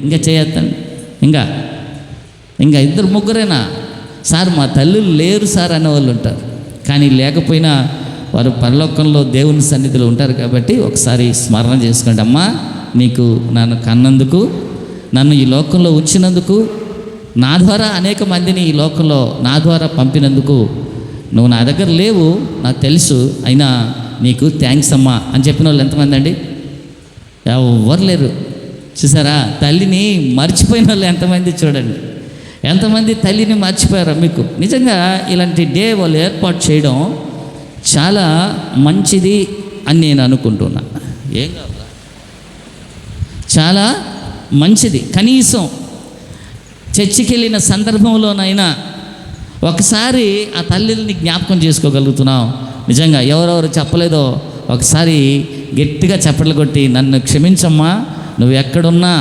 ఇంకా చేయొద్దండి. ఇంకా ఇద్దరు ముగ్గురేనా సార్? మా తల్లులు లేరు సార్ అనేవాళ్ళు ఉంటారు. కానీ లేకపోయినా వారు పరలోకంలో దేవుని సన్నిధిలో ఉంటారు కాబట్టి ఒకసారి స్మరణ చేసుకోండి. అమ్మా, నీకు నన్ను కన్నందుకు, నన్ను ఈ లోకంలో ఉంచినందుకు, నా ద్వారా అనేక మందిని ఈ లోకంలో నా ద్వారా పంపినందుకు, నువ్వు నా దగ్గర లేవు నాకు తెలుసు, అయినా నీకు థ్యాంక్స్ అమ్మా అని చెప్పిన వాళ్ళు ఎంతమంది అండి? ఎవరు లేరు. చూసారా? తల్లిని మర్చిపోయిన వాళ్ళు ఎంతమంది చూడండి. ఎంతమంది తల్లిని మర్చిపోయారా మీకు? నిజంగా ఇలాంటి డే వాళ్ళు ఏర్పాటు చేయడం చాలా మంచిది అని నేను అనుకుంటున్నా. ఏం కావాలా? చాలా మంచిది. కనీసం చర్చికి వెళ్ళిన సందర్భంలోనైనా ఒకసారి ఆ తల్లిని జ్ఞాపకం చేసుకోగలుగుతున్నాం. నిజంగా ఎవరెవరు చెప్పలేదో ఒకసారి గట్టిగా చప్పట్లు కొట్టి, నన్ను క్షమించమ్మా, నువ్వు ఎక్కడున్నా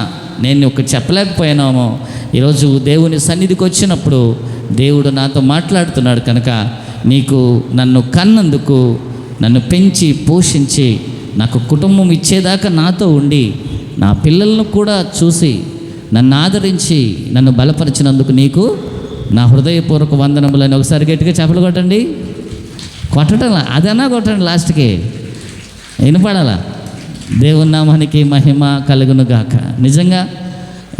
నేను ఒక చెప్పలేకపోయానేమో, ఈరోజు దేవుని సన్నిధికి వచ్చినప్పుడు దేవుడు నాతో మాట్లాడుతున్నాడు కనుక నీకు నన్ను కన్నందుకు, నన్ను పెంచి పోషించి నాకు కుటుంబం ఇచ్చేదాకా నాతో ఉండి నా పిల్లలను కూడా చూసి నన్ను ఆదరించి నన్ను బలపరిచినందుకు నీకు నా హృదయపూర్వక వందనములని ఒకసారి గట్టిగా చెప్పలు కొట్టండి. కొట్టడం అదన్నా కొట్టండి, లాస్ట్కి వినపడాలా. దేవుని నామానికి మహిమ కలుగును గాక. నిజంగా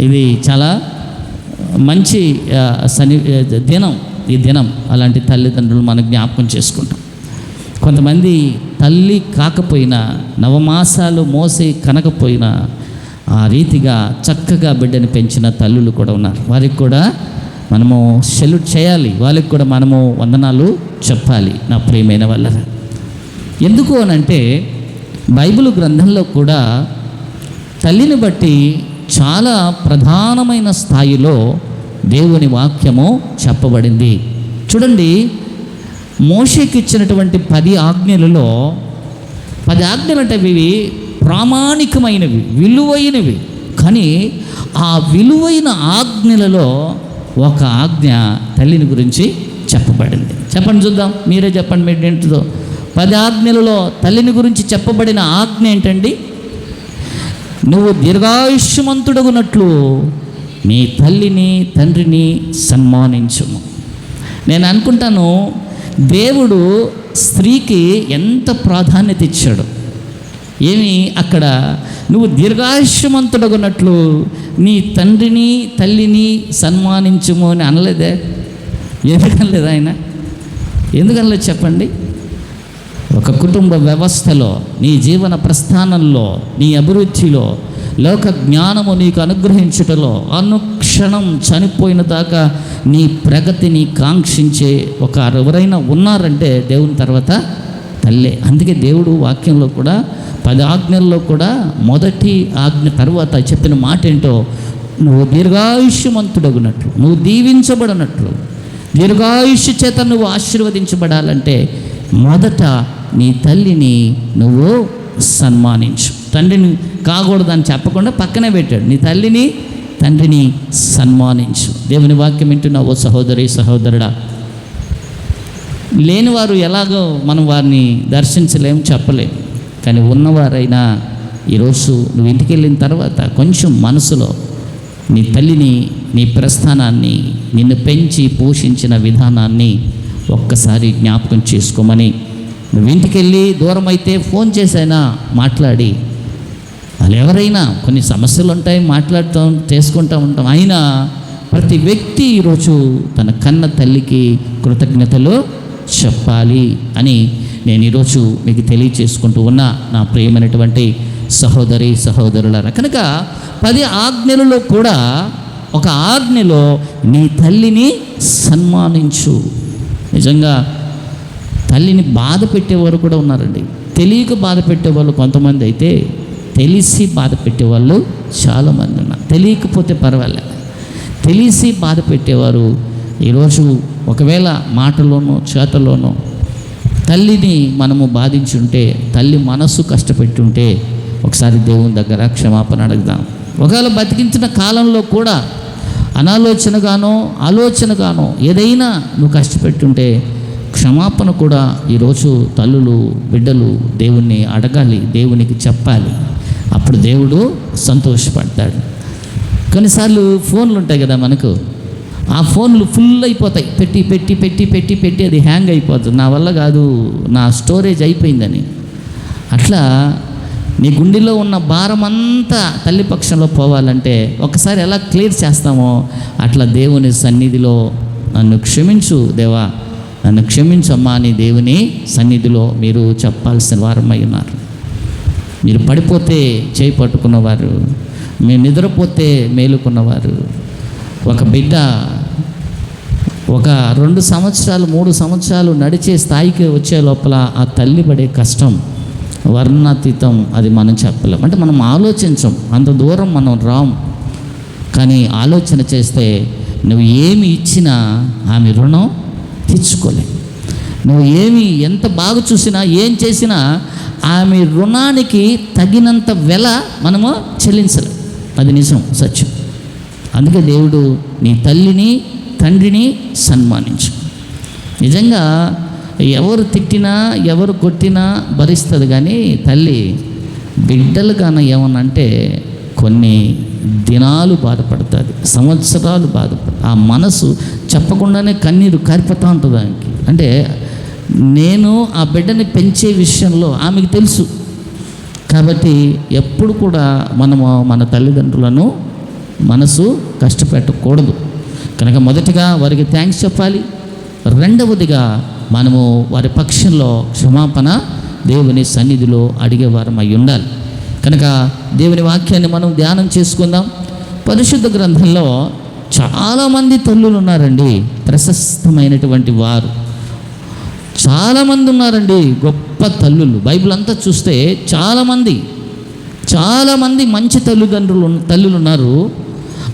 ఇది చాలా మంచి ఈ దినం అలాంటి తల్లిదండ్రులు మనం జ్ఞాపకం చేసుకుంటాం. కొంతమంది తల్లి కాకపోయినా, నవమాసాలు మోసి కనకపోయినా ఆ రీతిగా చక్కగా బిడ్డని పెంచిన తల్లులు కూడా ఉన్నారు. వారికి కూడా మనము సెల్యూట్ చేయాలి, వాళ్ళకి కూడా మనము వందనాలు చెప్పాలి. నా ప్రియమైన వాళ్ళ ఎందుకు అనంటే బైబిల్ గ్రంథంలో కూడా తల్లిని బట్టి చాలా ప్రధానమైన స్థాయిలో దేవుని వాక్యము చెప్పబడింది. చూడండి, మోషేకి ఇచ్చినటువంటి 10 ఆజ్ఞలలో 10 ఆజ్ఞలు అంటే ఇవి ప్రామాణికమైనవి, విలువైనవి. కానీ ఆ విలువైన ఆజ్ఞలలో ఒక ఆజ్ఞ తల్లిని గురించి చెప్పబడింది. చెప్పండి చూద్దాం, మీరే చెప్పండి మీరు ఏంటిదో. 10 ఆజ్ఞలలో తల్లిని గురించి చెప్పబడిన ఆజ్ఞ ఏంటండి? నువ్వు దీర్ఘాయుష్యమంతుడగునట్లు నీ తల్లిని తండ్రిని సన్మానించుము. నేను అనుకుంటాను దేవుడు స్త్రీకి ఎంత ప్రాధాన్యత ఇచ్చాడు. ఏమి అక్కడ నువ్వు దీర్ఘాయుష్యమంతుడగునట్లు నీ తండ్రిని తల్లిని సన్మానించుము అని అనలేదే? ఎందుకనలేదు ఆయన? ఎందుకనలేదు చెప్పండి? ఒక కుటుంబ వ్యవస్థలో, నీ జీవన ప్రస్థానంలో, నీ అభివృద్ధిలో, లోక జ్ఞానము నీకు అనుగ్రహించుటలో అనుక్షణం చనిపోయిన దాకా నీ ప్రగతిని కాంక్షించే ఒక ఎవరైనా ఉన్నారంటే దేవుని తర్వాత తల్లే. అందుకే దేవుడు వాక్యంలో కూడా 10 ఆజ్ఞల్లో కూడా మొదటి ఆజ్ఞ తర్వాత చెప్పిన మాట ఏంటో, నువ్వు దీర్ఘాయుష్యమంతుడగునట్లు, నువ్వు దీవించబడినట్లు, దీర్ఘాయుష్య చేత నువ్వు ఆశీర్వదించబడాలంటే మొదట నీ తల్లిని నువ్వు సన్మానించు. తండ్రిని కాకూడదని చెప్పకుండా పక్కనే పెట్టాడు, నీ తల్లిని తండ్రిని సన్మానించు. దేవుని వాక్యం వింటున్నావు సహోదరి సహోదరుడా. లేనివారు ఎలాగో మనం వారిని దర్శించలేము, చెప్పలేము. కానీ ఉన్నవారైనా ఈరోజు నువ్వు ఇంటికి వెళ్ళిన తర్వాత కొంచెం మనసులో నీ తల్లిని, నీ ప్రస్థానాన్ని, నిన్ను పెంచి పోషించిన విధానాన్ని ఒక్కసారి జ్ఞాపకం చేసుకోమని, నువ్వు ఇంటికి వెళ్ళి దూరం అయితే ఫోన్ చేసైనా మాట్లాడి, వాళ్ళు ఎవరైనా కొన్ని సమస్యలు ఉంటాయి, చేసుకుంటూ ఉంటాం. అయినా ప్రతి వ్యక్తి ఈరోజు తన కన్న తల్లికి కృతజ్ఞతలు చెప్పాలి అని నేను ఈరోజు మీకు తెలియచేసుకుంటూ ఉన్నా నా ప్రియమైనటువంటి సహోదరి సహోదరులారా. కనుక 10 ఆజ్ఞలలో కూడా ఒక ఆజ్ఞలో నీ తల్లిని సన్మానించు. నిజంగా తల్లిని బాధ పెట్టేవారు కూడా ఉన్నారండి. తెలియక బాధ పెట్టేవాళ్ళు కొంతమంది అయితే, తెలిసి బాధ పెట్టేవాళ్ళు చాలామంది ఉన్నారు. తెలియకపోతే పర్వాలేదు, తెలిసి బాధ పెట్టేవారు ఈరోజు ఒకవేళ మాటలోనో చేతలోనో తల్లిని మనము బాధించుంటే, తల్లి మనసు కష్టపెట్టుంటే ఒకసారి దేవుని దగ్గర క్షమాపణ అడుగుదాం. ఒకవేళ బతికించిన కాలంలో కూడా అనాలోచనగానో ఆలోచనగానో ఏదైనా నువ్వు కష్టపెట్టుంటే క్షమాపణ కూడా ఈరోజు తల్లులు బిడ్డలు దేవుణ్ణి అడగాలి, దేవునికి చెప్పాలి. అప్పుడు దేవుడు సంతోషపడతాడు. కొన్నిసార్లు ఫోన్లు ఉంటాయి కదా మనకు, ఆ ఫోన్లు ఫుల్ అయిపోతాయి, పెట్టి పెట్టి పెట్టి పెట్టి పెట్టి అది హ్యాంగ్ అయిపోతుంది, నా వల్ల కాదు, నా స్టోరేజ్ అయిపోయిందని. అట్లా నీ గుండెలో ఉన్న భారం అంతా తల్లి పక్షంలో పోవాలంటే ఒకసారి ఎలా క్లియర్ చేస్తామో అట్లా దేవుని సన్నిధిలో నన్ను క్షమించు దేవా, నన్ను క్షమించమ్మా అని దేవుని సన్నిధిలో మీరు చెప్పాల్సిన వారమై ఉన్నారు. మీరు పడిపోతే చేయి పట్టుకున్నవారు, మీరు నిద్రపోతే మేలుకున్నవారు. ఒక బిడ్డ ఒక 2 సంవత్సరాలు 3 సంవత్సరాలు నడిచే స్థాయికి వచ్చే లోపల ఆ తల్లి పడే కష్టం వర్ణాతీతం. అది మనం చెప్పలేం, అంటే మనం ఆలోచించం, అంత దూరం మనం రాం. కానీ ఆలోచన చేస్తే నువ్వు ఏమి ఇచ్చినా ఆమె రుణం తీర్చుకోలే. నువ్వు ఏమి ఎంత బాగా చూసినా ఏం చేసినా ఆమె రుణానికి తగినంత వెల మనము చెల్లించలేం. అది నిజం, సత్యం. అందుకే దేవుడు నీ తల్లిని తండ్రిని సన్మానించు. నిజంగా ఎవరు తిట్టినా ఎవరు కొట్టినా భరిస్తుంది, కానీ తల్లి బిడ్డలు కానీ ఏమనంటే కొన్ని దినాలు బాధపడుతుంది, సంవత్సరాలు బాధపడుతుంది. ఆ మనసు చెప్పకుండానే కన్నీరు కారిపోతూ ఉంటుంది ఆమెకి. అంటే నేను ఆ బిడ్డని పెంచే విషయంలో ఆమెకు తెలుసు. కాబట్టి ఎప్పుడు కూడా మనము మన తల్లిదండ్రులను మనసు కష్టపెట్టకూడదు. కనుక మొదటిగా వారికి థ్యాంక్స్ చెప్పాలి. రెండవదిగా మనము వారి పక్షంలో క్షమాపణ దేవుని సన్నిధిలో అడిగేవారం అయి ఉండాలి. కనుక దేవుని వాక్యాన్ని మనం ధ్యానం చేసుకుందాం. పరిశుద్ధ గ్రంథంలో చాలామంది తల్లులు ఉన్నారండి, ప్రశస్తమైనటువంటి వారు చాలామంది ఉన్నారండి, గొప్ప తల్లులు. బైబిల్ అంతా చూస్తే చాలామంది మంచి తల్లులు ఉన్నారు.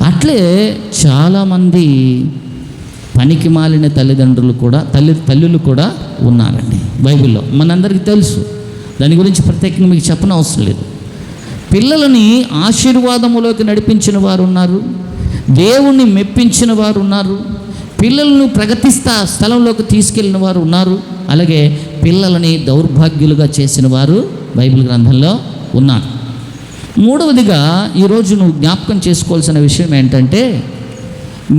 అట్లే చాలామంది పనికి మాలిన తల్లిదండ్రులు కూడా తల్లులు కూడా ఉన్నారండి బైబిల్లో, మనందరికీ తెలుసు. దాని గురించి ప్రత్యేకంగా మీకు చెప్పనవసరం అవసరం లేదు. పిల్లలని ఆశీర్వాదములోకి నడిపించిన వారు ఉన్నారు, దేవుణ్ణి మెప్పించిన వారు ఉన్నారు, పిల్లలను ప్రగతిస్తా స్థలంలోకి తీసుకెళ్ళిన వారు ఉన్నారు, అలాగే పిల్లలని దౌర్భాగ్యులుగా చేసిన వారు బైబిల్ గ్రంథంలో ఉన్నారు. మూడవదిగా ఈరోజు నువ్వు జ్ఞాపకం చేసుకోవాల్సిన విషయం ఏంటంటే,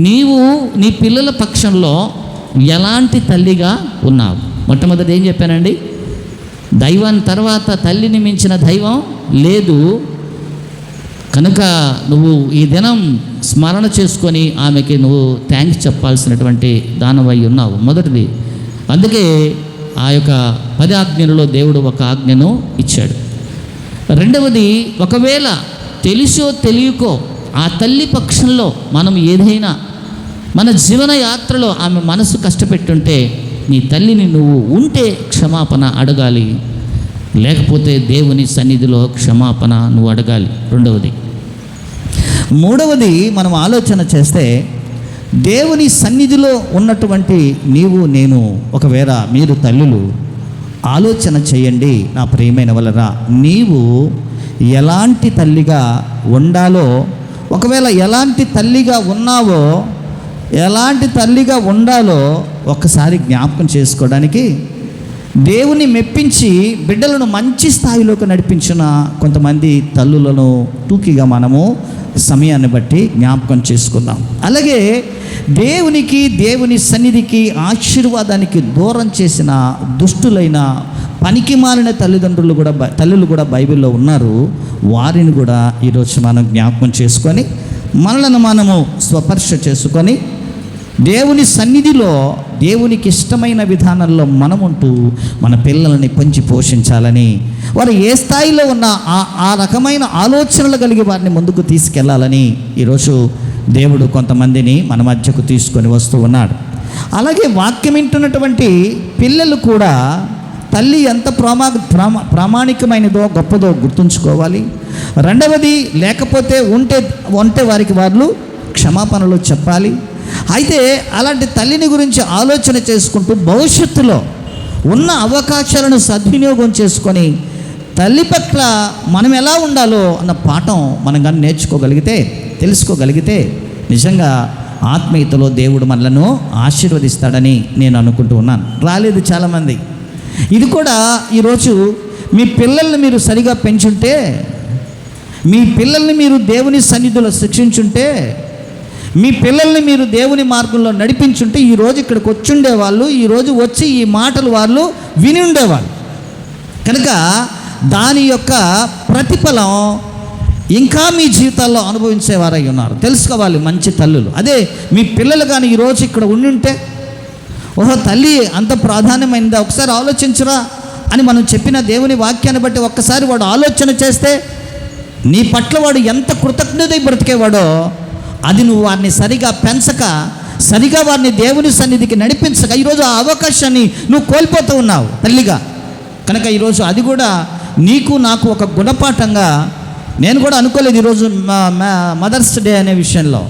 నీవు నీ పిల్లల పక్షంలో ఎలాంటి తల్లిగా ఉన్నావు. మొట్టమొదటి ఏం చెప్పానండి, దైవాన్ని తర్వాత తల్లిని మించిన దైవం లేదు. కనుక నువ్వు ఈ దినం స్మరణ చేసుకొని ఆమెకి నువ్వు థ్యాంక్స్ చెప్పాల్సినటువంటి దానవై ఉన్నావు. మొదటిది. అందుకే ఆ యొక్క 10 ఆజ్ఞలలో దేవుడు ఒక ఆజ్ఞను ఇచ్చాడు. రెండవది, ఒకవేళ తెలిసో తెలియకో ఆ తల్లి పక్షంలో మనం ఏదైనా మన జీవన యాత్రలో ఆమె మనసు కష్టపెట్టుంటే నీ తల్లిని నువ్వు ఉంటే క్షమాపణ అడగాలి, లేకపోతే దేవుని సన్నిధిలో క్షమాపణ నువ్వు అడగాలి. రెండవది. మూడవది, మనం ఆలోచన చేస్తే దేవుని సన్నిధిలో ఉన్నటువంటి నీవు నేను, ఒకవేళ మీరు తల్లులు ఆలోచన చేయండి నా ప్రియమైన వలరా, నీవు ఎలాంటి తల్లిగా ఉండాలో, ఒకవేళ ఎలాంటి తల్లిగా ఉన్నావో, ఎలాంటి తల్లిగా ఉండాలో ఒక్కసారి జ్ఞాపకం చేసుకోవడానికి దేవుని మెప్పించి బిడ్డలను మంచి స్థాయిలోకి నడిపించిన కొంతమంది తల్లులను టూకీగా మనము సమయాన్ని బట్టి జ్ఞాపకం చేసుకుందాం. అలాగే దేవుని సన్నిధికి ఆశీర్వాదానికి దూరం చేసిన దుష్టులైన పనికి మాలిన తల్లులు కూడా బైబిల్లో ఉన్నారు. వారిని కూడా ఈరోజు మనం జ్ఞాపకం చేసుకొని మనలను మనము స్వపర్శ చేసుకొని దేవుని సన్నిధిలో దేవునికి ఇష్టమైన విధానంలో మనముంటూ మన పిల్లలని పెంచి పోషించాలని, వారు ఏ స్థాయిలో ఉన్న ఆ రకమైన ఆలోచనలు కలిగి వారిని ముందుకు తీసుకెళ్లాలని ఈరోజు దేవుడు కొంతమందిని మన మధ్యకు తీసుకొని వస్తూ ఉన్నాడు. అలాగే వాక్యం వింటున్నటువంటి పిల్లలు కూడా తల్లి ఎంత ప్రామాణికమైనదో గొప్పదో గుర్తుంచుకోవాలి. రెండవది, లేకపోతే ఉంటే వారికి వాళ్ళు క్షమాపణలు చెప్పాలి. అయితే అలాంటి తల్లిని గురించి ఆలోచన చేసుకుంటూ భవిష్యత్తులో ఉన్న అవకాశాలను సద్వినియోగం చేసుకొని తల్లి పట్ల మనం ఎలా ఉండాలో అన్న పాఠం మనం కానీ నేర్చుకోగలిగితే, తెలుసుకోగలిగితే నిజంగా ఆత్మీయతలో దేవుడు మనలను ఆశీర్వదిస్తాడని నేను అనుకుంటూ ఉన్నాను. రాలేదు చాలామంది. ఇది కూడా ఈరోజు మీ పిల్లల్ని మీరు సరిగా పెంచుంటే మీ పిల్లల్ని మీరు దేవుని సన్నిధిలో శిక్షించుంటే, మీ పిల్లల్ని మీరు దేవుని మార్గంలో నడిపించుంటే ఈరోజు ఇక్కడికి వచ్చి ఉండేవాళ్ళు, ఈరోజు వచ్చి ఈ మాటలు వాళ్ళు విని ఉండేవాళ్ళు. కనుక దాని యొక్క ప్రతిఫలం ఇంకా మీ జీవితాల్లో అనుభవించేవారై ఉన్నారు. తెలుసుకోవాలి మంచి తల్లులు. అదే మీ పిల్లలు కానీ ఈరోజు ఇక్కడ ఉండి ఉంటే, ఓహో తల్లి అంత ప్రాధాన్యమైందా ఒకసారి ఆలోచించరా అని మనం చెప్పిన దేవుని వాక్యాన్ని బట్టి ఒక్కసారి వాడు ఆలోచన చేస్తే నీ పట్ల వాడు ఎంత కృతజ్ఞతై బ్రతికేవాడో, అది నువ్వు వారిని సరిగా పెంచక, సరిగా వారిని దేవుని సన్నిధికి నడిపించక ఈరోజు ఆ అవకాశాన్ని నువ్వు కోల్పోతూ ఉన్నావు తల్లిగా. కనుక ఈరోజు అది కూడా నీకు నాకు ఒక గుణపాఠంగా, నేను కూడా అనుకోలేదు ఈరోజు మదర్స్ డే అనే విషయంలో.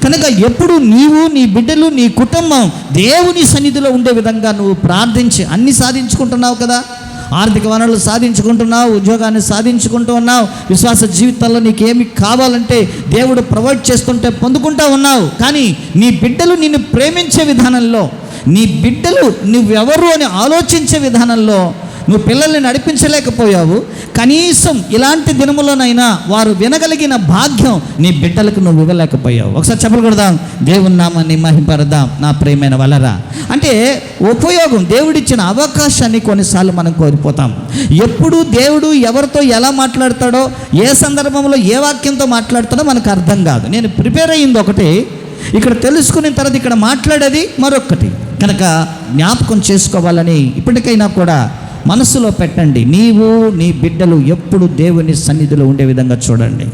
కనుక ఎప్పుడు నీవు, నీ బిడ్డలు, నీ కుటుంబం దేవుని సన్నిధిలో ఉండే విధంగా నువ్వు ప్రార్థించి అన్నీ సాధించుకుంటున్నావు కదా. ఆర్థిక వనరులు సాధించుకుంటున్నావు, ఉద్యోగాన్ని సాధించుకుంటూ ఉన్నావు, విశ్వాస జీవితాల్లో నీకేమి కావాలంటే దేవుడు ప్రొవైడ్ చేస్తుంటే పొందుకుంటూ ఉన్నావు. కానీ నీ బిడ్డలు నిన్ను ప్రేమించే విధానంలో, నీ బిడ్డలు నువ్వెవరు అని ఆలోచించే విధానంలో నువ్వు పిల్లల్ని నడిపించలేకపోయావు. కనీసం ఇలాంటి దినములోనైనా వారు వినగలిగిన భాగ్యం నీ బిడ్డలకు నువ్వు ఇవ్వలేకపోయావు. ఒకసారి చెప్పకూడదాం, దేవుని నామాన్ని మహిమపరదాం నా ప్రియమైన వలరా. అంటే ఉపయోగం, దేవుడిచ్చిన అవకాశాన్ని కొన్నిసార్లు మనం కోల్పోతాం. ఎప్పుడు దేవుడు ఎవరితో ఎలా మాట్లాడతాడో, ఏ సందర్భంలో ఏ వాక్యంతో మాట్లాడతాడో మనకు అర్థం కాదు. నేను ప్రిపేర్ అయ్యింది ఒకటి, ఇక్కడ తెలుసుకున్న తర్వాత ఇక్కడ మాట్లాడేది మరొకటి. కనుక జ్ఞాపకం చేసుకోవాలని ఇప్పటికైనా కూడా మనసులో పెట్టండి. నీవు, నీ బిడ్డలు ఎప్పుడు దేవుని సన్నిధిలో ఉండే విధంగా చూడండి.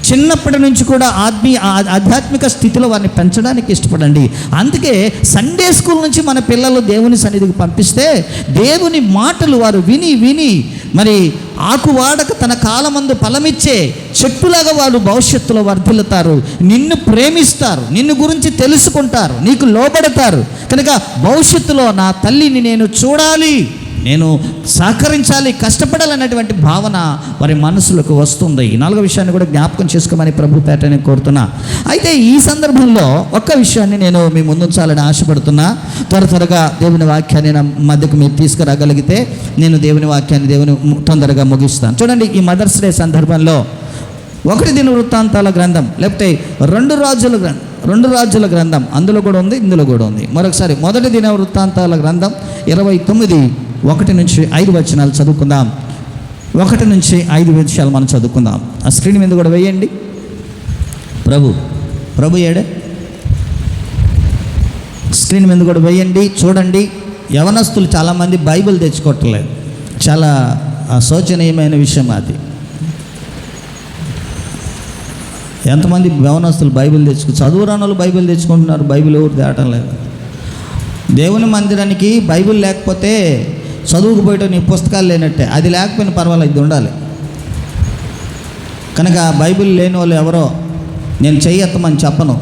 చిన్నప్పటి నుంచి కూడా ఆధ్యాత్మిక స్థితిలో వారిని పెంచడానికి ఇష్టపడండి. అందుకే సండే స్కూల్ నుంచి మన పిల్లలు దేవుని సన్నిధికి పంపిస్తే దేవుని మాటలు వారు విని విని మరి ఆకువాడక తన కాలమందు ఫలమిచ్చే చెట్టులాగా వారు భవిష్యత్తులో వర్ధిల్లుతారు. నిన్ను ప్రేమిస్తారు, నిన్ను గురించి తెలుసుకుంటారు, నీకు లోబడతారు. కనుక భవిష్యత్తులో నా తల్లిని నేను చూడాలి, నేను సహకరించాలి, కష్టపడాలన్నటువంటి భావన వారి మనసులకు వస్తుంది. ఈ 4వ విషయాన్ని కూడా జ్ఞాపకం చేసుకోమని ప్రభు పేటని కోరుతున్నా. అయితే ఈ సందర్భంలో ఒక్క విషయాన్ని నేను మీ ముందుంచాలని ఆశపడుతున్నా. త్వరగా దేవుని వాక్యాన్ని నా మధ్యకు మీరు తీసుకురాగలిగితే నేను దేవుని వాక్యాన్ని తొందరగా ముగిస్తాను. చూడండి, ఈ మదర్స్ డే సందర్భంలో 1 దినవృత్తాంతాల గ్రంథం, లేకపోతే 2 రాజుల గ్రంథం అందులో కూడా ఉంది, ఇందులో కూడా ఉంది. మరొకసారి 1 దినవృత్తాంతాల గ్రంథం 29:1 నుంచి 5 వచనాలు చదువుకుందాం. 1 నుంచి 5 విషయాలు మనం చదువుకుందాం. ఆ స్క్రీన్ మీద కూడా వేయండి. ప్రభు ఏడే స్క్రీన్ మీద కూడా వేయండి. చూడండి, యవనస్తులు చాలామంది బైబిల్ తెచ్చుకోవట్లేదు. చాలా శోచనీయమైన విషయం అది. ఎంతమంది యవనస్తులు బైబిల్ చదువురాని వాళ్ళు బైబిల్ తెచ్చుకుంటున్నారు, బైబిల్ ఎవరు తేవటం లేదు. దేవుని మందిరానికి బైబిల్ లేకపోతే చదువుకు పోయటం నీ పుస్తకాలు లేనట్టే. అది లేకపోయినా పర్వాలేదు, ఇది ఉండాలి. కనుక బైబిల్ లేని వాళ్ళు ఎవరో నేను చెయ్యెత్తమని చెప్పను.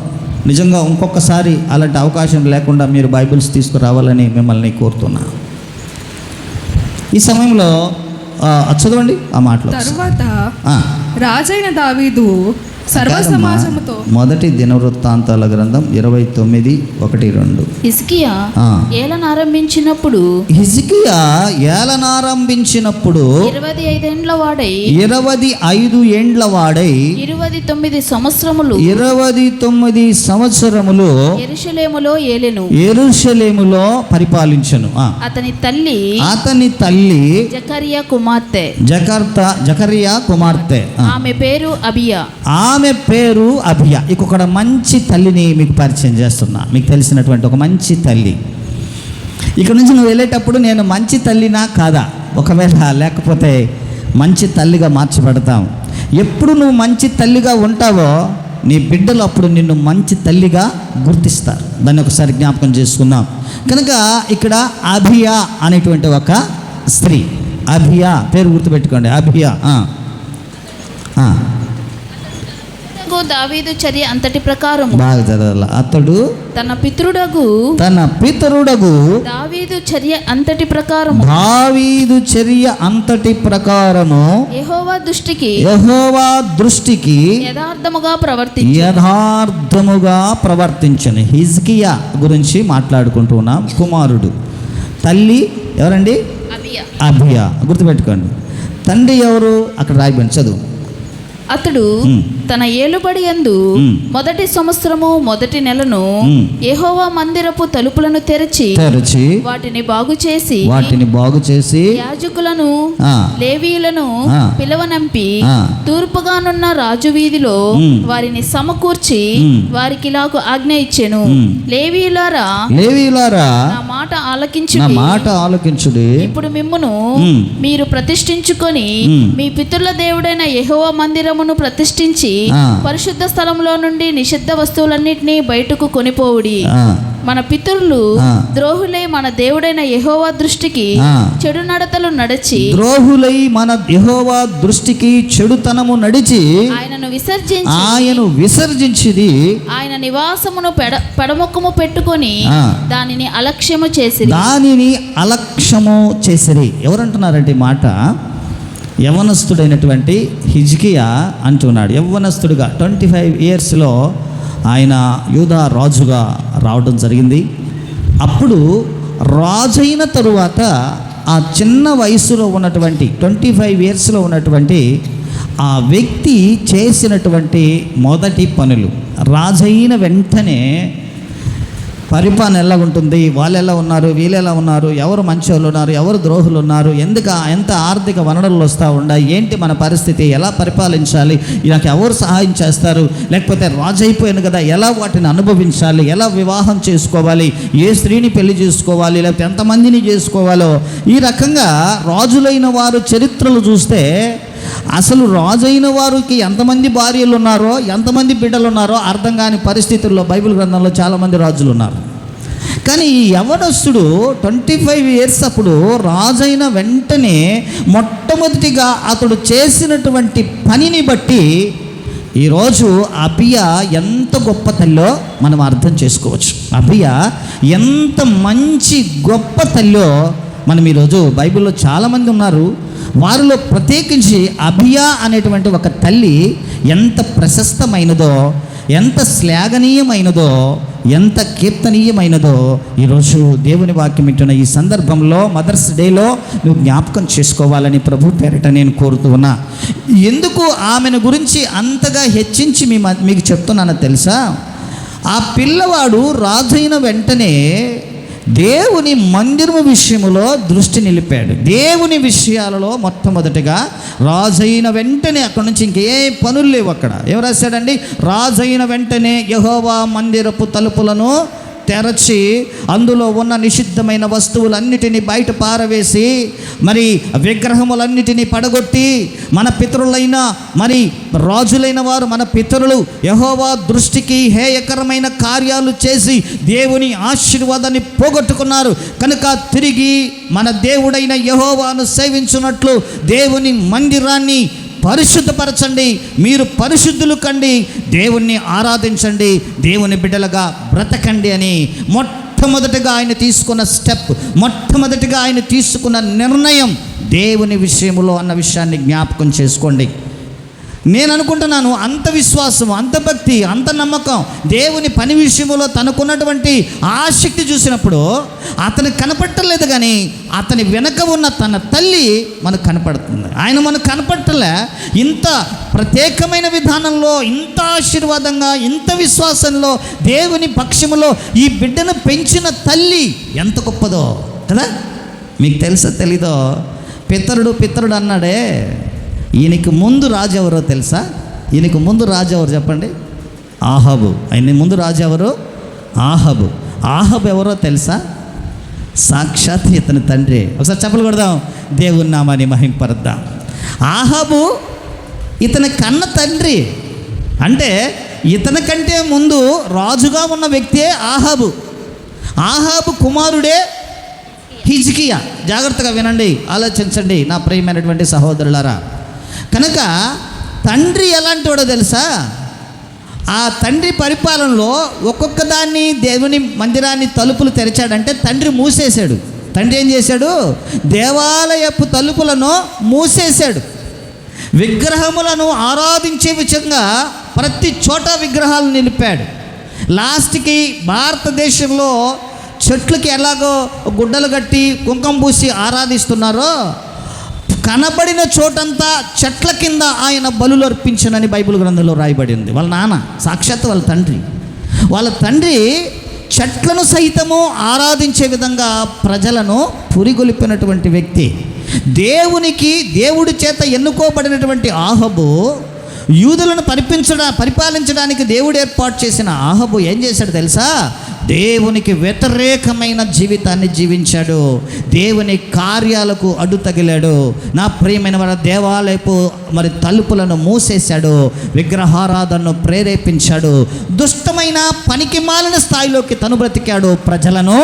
నిజంగా ఇంకొకసారి అలాంటి అవకాశం లేకుండా మీరు బైబిల్స్ తీసుకురావాలని మిమ్మల్ని కోరుతున్నా. ఈ సమయంలో చదవండి ఆ మాటలు. తరువాత రాజైన దావీదు సర్వసమాజముతో 1 దినవృత్తాంతాల గ్రంథం 29:1-2. హిజ్కియా ఏలనారంభించినప్పుడు 25 ఏండ్ల వాడై 29 సంవత్సరములు యెరూషలేములో పరిపాలించెను. అతని తల్లి జకర్యా కుమార్తె, ఆమె పేరు అబియా. ఇంకొక మంచి తల్లిని మీకు పరిచయం చేస్తున్నా, మీకు తెలిసినటువంటి ఒక మంచి తల్లి. ఇక్కడ నుంచి నువ్వు వెళ్ళేటప్పుడు నేను మంచి తల్లినా కాదా, ఒకవేళ లేకపోతే మంచి తల్లిగా మార్చబడతాం. ఎప్పుడు నువ్వు మంచి తల్లిగా ఉంటావో నీ బిడ్డలు అప్పుడు నిన్ను మంచి తల్లిగా గుర్తిస్తారు. దాన్ని ఒకసారి జ్ఞాపకం చేసుకుందాం. కనుక ఇక్కడ అబియా అనేటువంటి ఒక స్త్రీ, అబియా పేరు గుర్తుపెట్టుకోండి, అబియా. దావీదు చర్య అంతటి ప్రకారము, బాగా చదవాల. అతడు తన పితరుడగు దావీదు చర్య అంతటి ప్రకారము యెహోవా దృష్టికి యథార్థముగా ప్రవర్తించను. హిజ్కియా గురించి మాట్లాడుకుంటున్నాం. కుమారుడు, తల్లి ఎవరండి? అబియా. గుర్తుపెట్టుకోండి. తండ్రి ఎవరు? అక్కడ రాయబడి చదువు. అతడు ఉమ్. తన ఏలుబడి యందు ఉమ్. మొదటి సంవత్సరము మొదటి నెలను ఉమ్. యెహోవా మందిరపు తలుపులను తెరిచి తెరచి వాటిని బాగు చేసి వాటిని బాగు చేసి యాజకులను ఆ, లేవీయులను ఆ. పిలవనంపి ఆ. తూర్పుగానున్న రాజు వీధిలో ఉమ్. వారిని సమకూర్చి ఉమ్. వారికి ఇలాగు ఆజ్ఞ ఇచ్చెను. ఉమ్. లేవీయులారా, లేవీయులారా నా మాట నా ఆలకించుడి. మాట ఆలకించుడి. ఇప్పుడు మిమ్మును ఉమ్. మీరు ప్రతిష్ఠించుకొని ఉమ్. మీ పితరుల దేవుడైన యెహోవా మందిరమును ప్రతిష్ఠించి ఆ. పరిశుద్ధ స్థలంలో నుండి నిషిద్ధ వస్తువులన్నిటినీ బయటకు కొనిపోవుడి. ఆ, మన పితరులు ఆ. ద్రోహులై మన దేవుడైన యెహోవా దృష్టికి ఆ. చెడు నడతలు నడిచి ద్రోహులై మన యెహోవా దృష్టికి చెడుతనము నడిచి ఆయనను విసర్జించి ఆయను విసర్జించిది. ఆయన నివాసమును పెడముఖము పెట్టుకొని ఆ. దానిని అలక్ష్యము చేసి దానిని అలక్ష్యము చేసిరి. ఎవరంటున్నారంటే ఈ మాట? యవ్వనస్తుడైనటువంటి హిజ్కియా అంటున్నాడు. యవ్వనస్తుడిగా 25 ఇయర్స్లో ఆయన యూదా రాజుగా రావడం జరిగింది. అప్పుడు రాజైన తరువాత ఆ చిన్న వయసులో ఉన్నటువంటి 25 ఇయర్స్లో ఉన్నటువంటి ఆ వ్యక్తి చేసినటువంటి మొదటి పనులు, రాజైన వెంటనే పరిపాలన ఎలా ఉంటుంది, వాళ్ళు ఎలా ఉన్నారు, వీళ్ళు ఎలా ఉన్నారు, ఎవరు మంచోళ్ళు ఉన్నారు, ఎవరు ద్రోహులు ఉన్నారు, ఎంత ఆర్థిక వనరులు వస్తూ ఉన్నాయి, ఏంటి మన పరిస్థితి, ఎలా పరిపాలించాలి, నాకు ఎవరు సహాయం చేస్తారు, లేకపోతే రాజు అయిపోయాను కదా ఎలా వాటిని అనుభవించాలి, ఎలా వివాహం చేసుకోవాలి, ఏ స్త్రీని పెళ్లి చేసుకోవాలి, లేకపోతే ఎంతమందిని చేసుకోవాలో, ఈ రకంగా రాజులైన వారు చరిత్రలు చూస్తే అసలు రాజైన వారికి ఎంతమంది భార్యలు ఉన్నారో, ఎంతమంది బిడ్డలు ఉన్నారో అర్థం కాని పరిస్థితుల్లో బైబిల్ గ్రంథంలో చాలామంది రాజులు ఉన్నారు. కానీ ఈ యవ్వనస్తుడు 25 ఇయర్స్ అప్పుడు రాజైన వెంటనే మొట్టమొదటిగా అతడు చేసినటువంటి పనిని బట్టి ఈరోజు అబియా ఎంత గొప్ప తల్లో మనం అర్థం చేసుకోవచ్చు. అబియా ఎంత మంచి గొప్ప తల్లో మనం ఈరోజు బైబిల్లో చాలామంది ఉన్నారు. వారిలో ప్రత్యేకించి అబియా అనేటువంటి ఒక తల్లి ఎంత ప్రశస్తమైనదో, ఎంత శ్లాఘనీయమైనదో, ఎంత కీర్తనీయమైనదో ఈరోజు దేవుని వాక్యం వింటున్న ఈ సందర్భంలో మదర్స్ డేలో నువ్వు జ్ఞాపకం చేసుకోవాలని ప్రభు పేరిట నేను కోరుతూ ఉన్నా. ఎందుకు ఆమెను గురించి అంతగా హెచ్చించి మీకు చెప్తున్నానో తెలుసా? ఆ పిల్లవాడు రాజైన వెంటనే దేవుని మందిరము విషయములో దృష్టి నిలిపాడు. దేవుని విషయాలలో మొట్టమొదటిగా రాజైన వెంటనే అక్కడ నుంచి ఇంకే పనులు లేవు. అక్కడ ఏం రాశాడండి? రాజైన వెంటనే యెహోవా మందిరపు తలుపులను తెరచి అందులో ఉన్న నిషిద్ధమైన వస్తువులన్నిటినీ బయట పారవేసి మరి విగ్రహములన్నిటినీ పడగొట్టి మన పితరులైన మరి రాజులైన వారు మన పితరులు యెహోవా దృష్టికి హేయకరమైన కార్యాలు చేసి దేవుని ఆశీర్వాదాన్ని పోగొట్టుకున్నారు కనుక తిరిగి మన దేవుడైన యెహోవాను సేవించున్నట్లు దేవుని మందిరాన్ని పరిశుద్ధపరచండి, మీరు పరిశుద్ధులు కండి, దేవుణ్ణి ఆరాధించండి, దేవుని బిడ్డలుగా బ్రతకండి అని మొట్టమొదటిగా ఆయన తీసుకున్న స్టెప్, మొట్టమొదటిగా ఆయన తీసుకున్న నిర్ణయం దేవుని విషయంలో అన్న విషయాన్ని జ్ఞాపకం చేసుకోండి. నేను అనుకుంటున్నాను అంత విశ్వాసం, అంత భక్తి, అంత నమ్మకం దేవుని పని విషయంలో తనకున్నటువంటి ఆసక్తి చూసినప్పుడు అతనికి కనపడలేదు, కానీ అతని వెనక ఉన్న తన తల్లి మనకు కనపడుతుంది. ఆయన మనకు కనపడలే. ఇంత ప్రత్యేకమైన విధానంలో, ఇంత ఆశీర్వాదంగా, ఇంత విశ్వాసంలో దేవుని పక్షములో ఈ బిడ్డను పెంచిన తల్లి ఎంత గొప్పదో కదా. మీకు తెలుసో తెలీదో, పితరుడు అన్నాడే, ఈయనకి ముందు రాజు ఎవరో తెలుసా? ఈయనకి ముందు రాజు ఎవరు చెప్పండి? ఆహాబు. ఆయన ముందు రాజు ఎవరు? ఆహాబు. ఆహాబు ఎవరో తెలుసా? సాక్షాత్ ఇతని తండ్రి. ఒకసారి చెప్పలు కొడదాం, దేవుని నామాన్ని మహింపరుద్దాం. ఆహాబు ఇతని కన్న తండ్రి. అంటే ఇతని కంటే ముందు రాజుగా ఉన్న వ్యక్తే ఆహాబు. ఆహాబు కుమారుడే హిజ్కియా. జాగ్రత్తగా వినండి, ఆలోచించండి నా ప్రియమైనటువంటి సహోదరులారా. కనుక తండ్రి ఎలాంటి వాడో తెలుసా? ఆ తండ్రి పరిపాలనలో ఒక్కొక్క దాన్ని దేవుని మందిరాన్ని తలుపులు తెరిచాడంటే తండ్రి మూసేశాడు. తండ్రి ఏం చేశాడు? దేవాలయపు తలుపులను మూసేశాడు. విగ్రహములను ఆరాధించే విధంగా ప్రతి చోట విగ్రహాలు నిలిపాడు. లాస్ట్కి భారతదేశంలో చెట్లకి ఎలాగో గుడ్డలు కట్టి కుంకుమ పూసి ఆరాధిస్తున్నారో కనబడిన చోటంతా చెట్ల కింద ఆయన బలులు అర్పించనని బైబిల్ గ్రంథంలో రాయబడింది. వాళ్ళ నాన్న సాక్షాత్ వాళ్ళ తండ్రి చెట్లను సైతము ఆరాధించే విధంగా ప్రజలను పురిగొలిపినటువంటి వ్యక్తి. దేవుడి చేత ఎన్నుకోబడినటువంటి ఆహాబు యూదులను పరిపాలించడానికి దేవుడు ఏర్పాటు చేసిన ఆహాబు ఏం చేశాడు తెలుసా? దేవునికి వ్యతిరేకమైన జీవితాన్ని జీవించాడు. దేవుని కార్యాలకు అడ్డు తగిలాడు. నా ప్రియమైన వారి దేవాలయపు తలుపులను మూసేశాడు. విగ్రహారాధనను ప్రేరేపించాడు. దుష్టమైన పనికిమాలిన స్థాయిలోకి తను బ్రతికాడు. ప్రజలను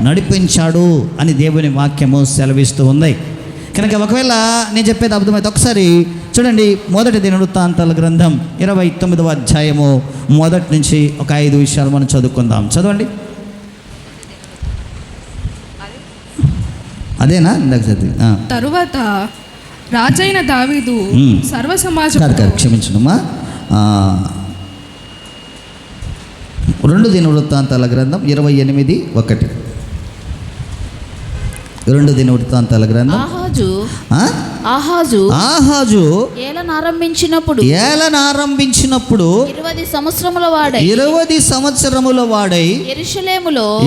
నడిపించాడు అని దేవుని వాక్యము సెలవిస్తూ ఉంది. కనుక ఒకవేళ నేను చెప్పేది అర్థమైతే ఒకసారి చూడండి. మొదటి దినవృత్తాంతాల గ్రంథం 29వ అధ్యాయము మొదటి నుంచి ఒక 5 విషయాలు మనం చదువుకుందాం. చదవండి. అదేనా ఇందాక చదివి. తరువాత రాజైన దావీదు సర్వ సమాజం క్షమించడమ్మా. 2 దినవృత్తాంతాల గ్రంథం 28:1. 2 దినవృత్తాంతాల గ్రంథం. ఆహాజు ఏలనారంభించినప్పుడు 20 సంవత్సరముల వాడై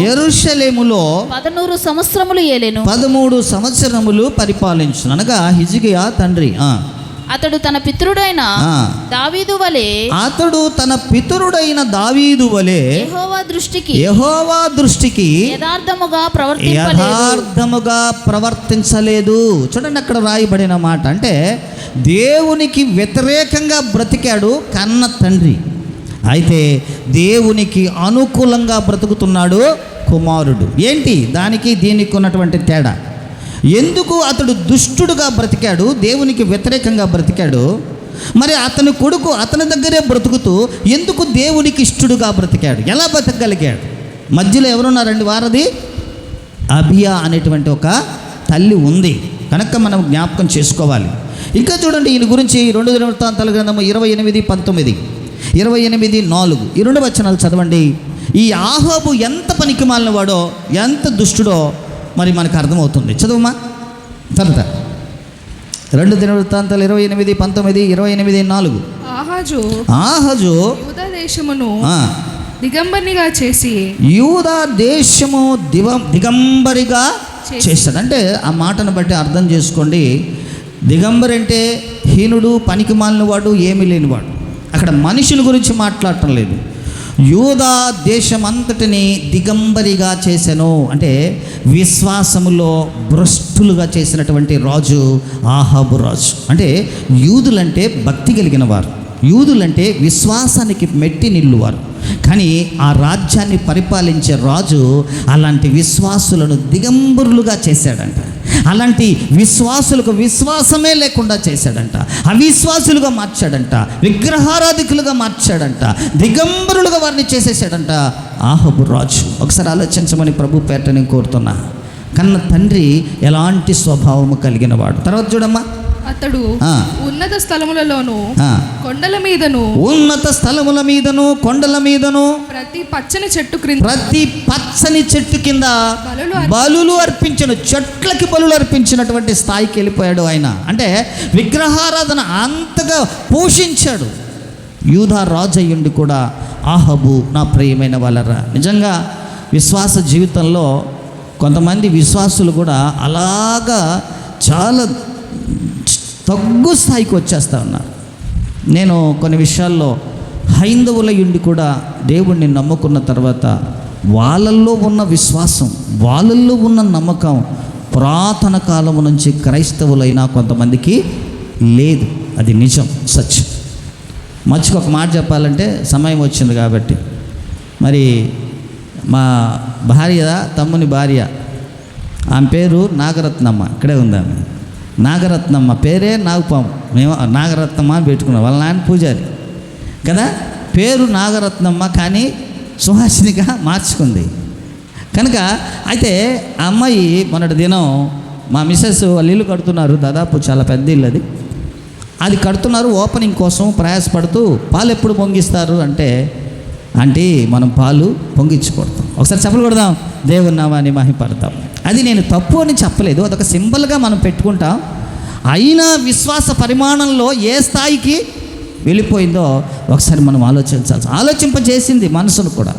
యెరూషలేములో 13 సంవత్సరములు ఏలెను. 13 సంవత్సరములు పరిపాలించును. అనగా హిజ్కియా తండ్రి. అతడు తన పితరుడైన దావీదు వలె యెహోవా దృష్టికి యథార్థముగా ప్రవర్తించలేదు. చూడండి, అక్కడ రాయబడిన మాట. అంటే దేవునికి వ్యతిరేకంగా బ్రతికాడు కన్న తండ్రి. అయితే దేవునికి అనుకూలంగా బ్రతుకుతున్నాడు కుమారుడు. ఏంటి దానికి దీనికి ఉన్నటువంటి తేడా? ఎందుకు అతడు దుష్టుడుగా బ్రతికాడు, దేవునికి వ్యతిరేకంగా బ్రతికాడు? మరి అతని కొడుకు అతని దగ్గరే బ్రతుకుతూ ఎందుకు దేవునికి ఇష్టడుగా బ్రతికాడు? ఎలా బ్రతకగలిగాడు? మధ్యలో ఎవరున్నారండి? వారది అబియా అనేటువంటి ఒక తల్లి ఉంది కనుక మనం జ్ఞాపకం చేసుకోవాలి. ఇంకా చూడండి, ఈయన గురించి 2 దినవృత్తాంతాల గ్రంథము 28:19, 28:4 ఈ 2 వచనాలు చదవండి. ఈ ఆహాబు ఎంత పనికిమాలిన వాడో, ఎంత దుష్టుడో మరి మనకు అర్థమవుతుంది. చదువుమా తర్వాత. 2 దినవృత్తాంతాలు 28:19, 28:4. ఆహాజు యూదా దేశమును దిగంబరిగా చేసి యూదా దేశము దిగంబరిగా చేశాడు. అంటే ఆ మాటను బట్టి అర్థం చేసుకోండి. దిగంబరి అంటే హీనుడు, పనికిమాలిన వాడు, ఏమీ లేనివాడు. అక్కడ మనుషుల గురించి మాట్లాడటం లేదు. యూదా దేశమంతటిని దిగంబరిగా చేసెను అంటే విశ్వాసములో భ్రష్టులుగా చేసినటువంటి రాజు ఆహాబు రాజు. అంటే యూదులంటే భక్తి కలిగిన వారు, యూదులంటే విశ్వాసానికి మెట్టి నిల్లువారు. కానీ ఆ రాజ్యాన్ని పరిపాలించే రాజు అలాంటి విశ్వాసులను దిగంబరులుగా చేశాడంట. అలాంటి విశ్వాసులకు విశ్వాసమే లేకుండా చేశాడంట. అవిశ్వాసులుగా మార్చాడంట. విగ్రహారాధికులుగా మార్చాడంట. దిగంబరులుగా వారిని చేసేసాడంట ఆహాబు రాజు. ఒకసారి ఆలోచించమని ప్రభు పేట నేను కోరుతున్నా. కన్న తండ్రి ఎలాంటి స్వభావము కలిగిన వాడు. తర్వాత చూడమ్మా, అతడు ఉన్నత స్థలములలోను కొండల మీదను కొండల మీదను ప్రతి పచ్చని చెట్టు కింద బలులు అర్పించను. చెట్లకి బలులు అర్పించినటువంటి స్థాయికి వెళ్ళిపోయాడు ఆయన. అంటే విగ్రహారాధన అంతగా పోషించాడు. యూదా రాజు అయ్యుండి కూడా ఆహాబు నా ప్రియమైన వాళ్ళరా, నిజంగా విశ్వాస జీవితంలో కొంతమంది విశ్వాసులు కూడా అలాగా చాలా తగ్గు స్థాయికి వచ్చేస్తూ ఉన్నారు. నేను కొన్ని విషయాల్లో హైందవుల ఉండి కూడా దేవుణ్ణి నమ్ముకున్న తర్వాత వాళ్ళల్లో ఉన్న విశ్వాసం, వాళ్ళల్లో ఉన్న నమ్మకం పురాతన కాలము నుంచి క్రైస్తవులైనా కొంతమందికి లేదు. అది నిజం, సత్యం. మధ్యకు ఒక మాట చెప్పాలంటే సమయం వచ్చింది కాబట్టి, మరి మా భార్య తమ్ముని భార్య, ఆమె పేరు నాగరత్నమ్మ, ఇక్కడే ఉందామె. నాగరత్నమ్మ పేరే నాగపాము, మేము నాగరత్నమ్మ అని పెట్టుకున్నాం. వాళ్ళ నాన్న పూజారి కదా, పేరు నాగరత్నమ్మ కానీ సుహాసినిగా మార్చుకుంది కనుక. అయితే ఆ అమ్మాయి మొన్నటి దినం మా మిస్సెస్ వాళ్ళు ఇల్లు కడుతున్నారు, దాదాపు చాలా పెద్ద ఇల్లు అది కడుతున్నారు. ఓపెనింగ్ కోసం ప్రయాసపడుతూ పాలు ఎప్పుడు పొంగిస్తారు అంటే, ఆంటీ మనం పాలు పొంగించుకొడతాం. ఒకసారి చెప్పలు కొడదాం, దేవుని నామాన్ని మహిమపడతాం. అది నేను తప్పు అని చెప్పలేదు, అదొక సింబల్గా మనం పెట్టుకుంటాం. అయినా విశ్వాస పరిమాణంలో ఏ స్థాయికి వెళ్ళిపోయిందో ఒకసారి మనం ఆలోచింపజేసింది మనసును కూడా.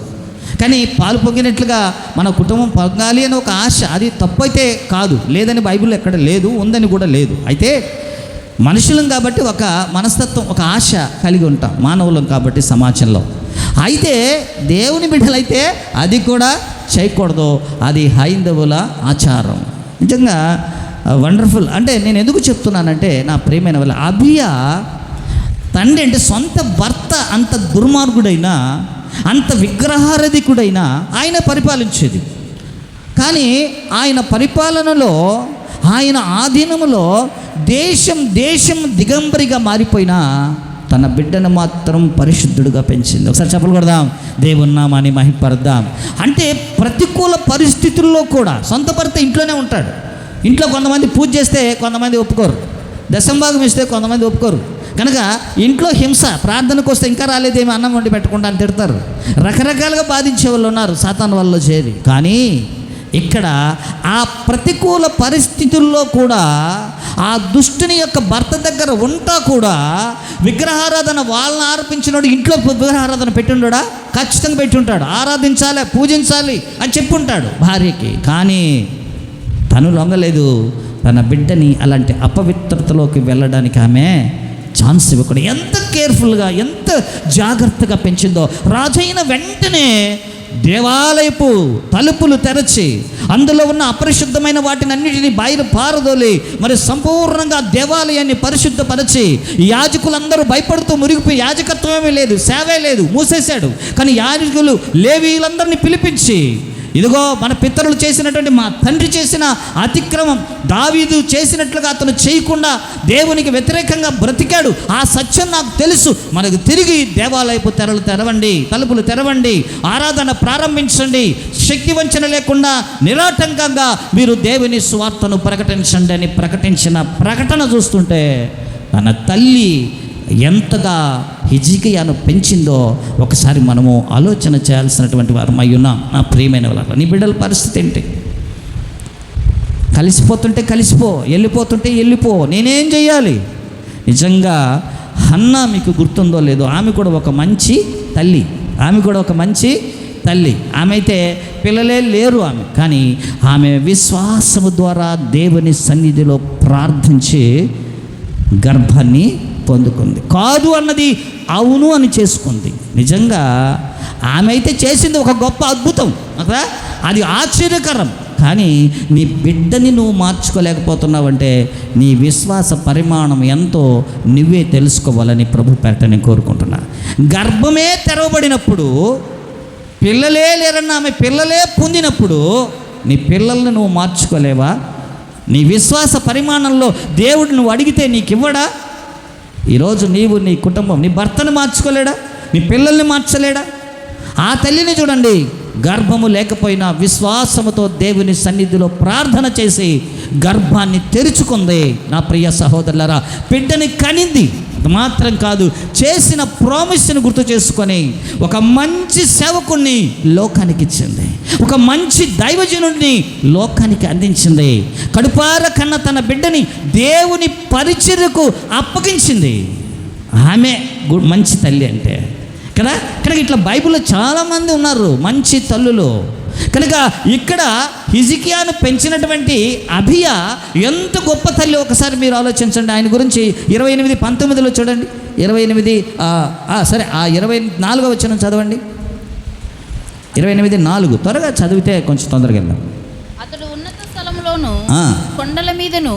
కానీ పాలు పొంగినట్లుగా మన కుటుంబం పొంగాలి అని ఒక ఆశ, అది తప్పైతే కాదు, లేదని బైబిల్లో ఎక్కడ లేదు, ఉందని కూడా లేదు. అయితే మనుషులం కాబట్టి ఒక మనస్తత్వం, ఒక ఆశ కలిగి ఉంటాం, మానవులం కాబట్టి సమాజంలో. అయితే దేవుని బిడ్డలైతే అది కూడా చేయకూడదు, అది హైందవుల ఆచారం. నిజంగా వండర్ఫుల్. అంటే నేను ఎందుకు చెప్తున్నానంటే, నా ప్రియమైన వాళ్ళ అభియా తండ్రి అంటే సొంత భర్త అంత దుర్మార్గుడైనా, అంత విగ్రహారధికుడైనా ఆయన పరిపాలించేది. కానీ ఆయన పరిపాలనలో, ఆయన ఆధీనములో దేశం దిగంబరిగా మారిపోయినా తన బిడ్డను మాత్రం పరిశుద్ధుడిగా పెంచింది. ఒకసారి చెప్పలు కొడదాం, దేవుని నామాన్ని మహిమపరదాం. అంటే ప్రతికూల పరిస్థితుల్లో కూడా సొంత భర్త ఇంట్లోనే ఉంటాడు. ఇంట్లో కొంతమంది పూజ చేస్తే కొంతమంది ఒప్పుకోరు, దశంభాగం ఇస్తే కొంతమంది ఒప్పుకోరు. కనుక ఇంట్లో హింస, ప్రార్థనకు వస్తే ఇంకా రాలేదేమి, అన్నం వండి పెట్టకుండా అని తిడతారు. రకరకాలుగా బాధించే వాళ్ళు ఉన్నారు సాతాను వల్ల చేరి. కానీ ఇక్కడ ఆ ప్రతికూల పరిస్థితుల్లో కూడా ఆ దుష్టుని యొక్క భర్త దగ్గర ఉంటా కూడా విగ్రహారాధన వాళ్ళని ఆరోపించినోడు ఇంట్లో విగ్రహారాధన పెట్టుండా? ఖచ్చితంగా పెట్టుంటాడు. ఆరాధించాలి, పూజించాలి అని చెప్పుంటాడు భార్యకి. కానీ తను లొంగలేదు. తన బిడ్డని అలాంటి అపవిత్రతలోకి వెళ్ళడానికి ఆమె ఛాన్స్ ఇవ్వకుండా ఎంత కేర్ఫుల్గా, ఎంత జాగ్రత్తగా పెంచిందో. రాజైన వెంటనే దేవాలయపు తలుపులు తెరచి అందులో ఉన్న అపరిశుద్ధమైన వాటిని అన్నిటినీ బయలు పారదోలి మరి సంపూర్ణంగా దేవాలయాన్ని పరిశుద్ధపరిచి యాజకులందరూ భయపడుతూ మురిగిపోయి, యాజకత్వమే లేదు, సేవే లేదు, మూసేశాడు. కానీ యాజకులు లేవీయులందరినీ పిలిపించి, ఇదిగో మన పితరులు చేసినటువంటి, మా తండ్రి చేసిన అతిక్రమం దావీదు చేసినట్లుగా అతను చేయకుండా దేవునికి వ్యతిరేకంగా బ్రతికాడు, ఆ సత్యం నాకు తెలుసు, మనకు తిరిగి దేవాలయపు తలుపులు తెరవండి, ఆరాధన ప్రారంభించండి, శక్తి వంచన లేకుండా నిరాటంకంగా మీరు దేవుని సువార్తను ప్రకటించండి అని ప్రకటించిన ప్రకటన చూస్తుంటే తన తల్లి ఎంతగా హిజ్కియాను పెంచిందో ఒకసారి మనము ఆలోచన చేయాల్సినటువంటి వారం అయి ఉన్నాం. నా ప్రియమైన వాళ్ళ, నీ బిడ్డల పరిస్థితి ఏంటి? కలిసిపోతుంటే కలిసిపో, వెళ్ళిపోతుంటే వెళ్ళిపో, నేనేం చెయ్యాలి? నిజంగా హన్నా మీకు గుర్తుందో లేదో, ఆమె కూడా ఒక మంచి తల్లి. ఆమె అయితే పిల్లలే లేరు ఆమె, కానీ ఆమె విశ్వాసము ద్వారా దేవుని సన్నిధిలో ప్రార్థించి గర్భాన్ని పొందుకుంది. కాదు అన్నది అవును అని చేసుకుంది. నిజంగా ఆమె అయితే చేసింది ఒక గొప్ప అద్భుతం, అది ఆశ్చర్యకరం. కానీ నీ బిడ్డని నువ్వు మార్చుకోలేకపోతున్నావంటే నీ విశ్వాస పరిమాణం ఎంతో నువ్వే తెలుసుకోవాలని ప్రభు పేరట నేను కోరుకుంటున్నా. గర్భమే తెరవబడినప్పుడు, పిల్లలే లేరన్న ఆమె పిల్లలే పొందినప్పుడు నీ పిల్లల్ని నువ్వు మార్చుకోలేవా? నీ విశ్వాస పరిమాణంలో దేవుడు నువ్వు అడిగితే నీకు ఇవ్వడా? ఈరోజు నీవు, నీ కుటుంబం, నీ భర్తను మార్చుకోలేడా? నీ పిల్లల్ని మార్చలేడా? ఆ తల్లిని చూడండి, గర్భము లేకపోయినా విశ్వాసముతో దేవుని సన్నిధిలో ప్రార్థన చేసి గర్భాన్ని తెరుచుకుంది. నా ప్రియ సహోదరులారా, బిడ్డని కనింది. మాత్రం కాదు, చేసిన ప్రామిస్ని గుర్తు చేసుకొని ఒక మంచి సేవకుణ్ణి లోకానికి ఇచ్చింది, ఒక మంచి దైవజనుడిని లోకానికి అందించింది. కడుపార కన్న తన బిడ్డని దేవుని పరిచర్యకు అప్పగించింది. ఆమె మంచి తల్లి అంటే కదా. ఇక్కడ ఇట్లా బైబిల్లో చాలామంది ఉన్నారు మంచి తల్లులు. కనుక ఇక్కడ హిజ్కియాను పెంచినటువంటి అబియా ఎంత గొప్ప తల్లి ఒకసారి మీరు ఆలోచించండి. ఆయన గురించి 28:19 చూడండి. 28 సరే, ఆ 24వ వచనం చదవండి. 28:4 త్వరగా చదివితే కొంచెం తొందరగా వెళ్దాం. అతడు ఉన్నత స్థలంలోను కొండల మీదను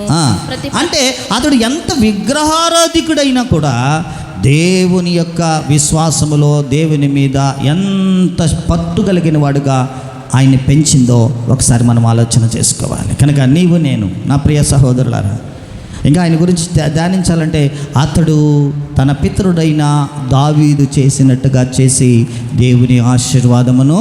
అంటే అతడు ఎంత విగ్రహారాధికుడైనా కూడా దేవుని యొక్క విశ్వాసములో దేవుని మీద ఎంత పట్టు కలిగిన వాడుగా ఆయన్ని పెంచిందో ఒకసారి మనం ఆలోచన చేసుకోవాలి. కనుక నీవు, నేను, నా ప్రియ సహోదరులారా, ఇంకా ఆయన గురించి ధ్యానించాలంటే అతడు తన పితరుడైన దావీదు చేసినట్టుగా చేసి దేవుని ఆశీర్వాదమును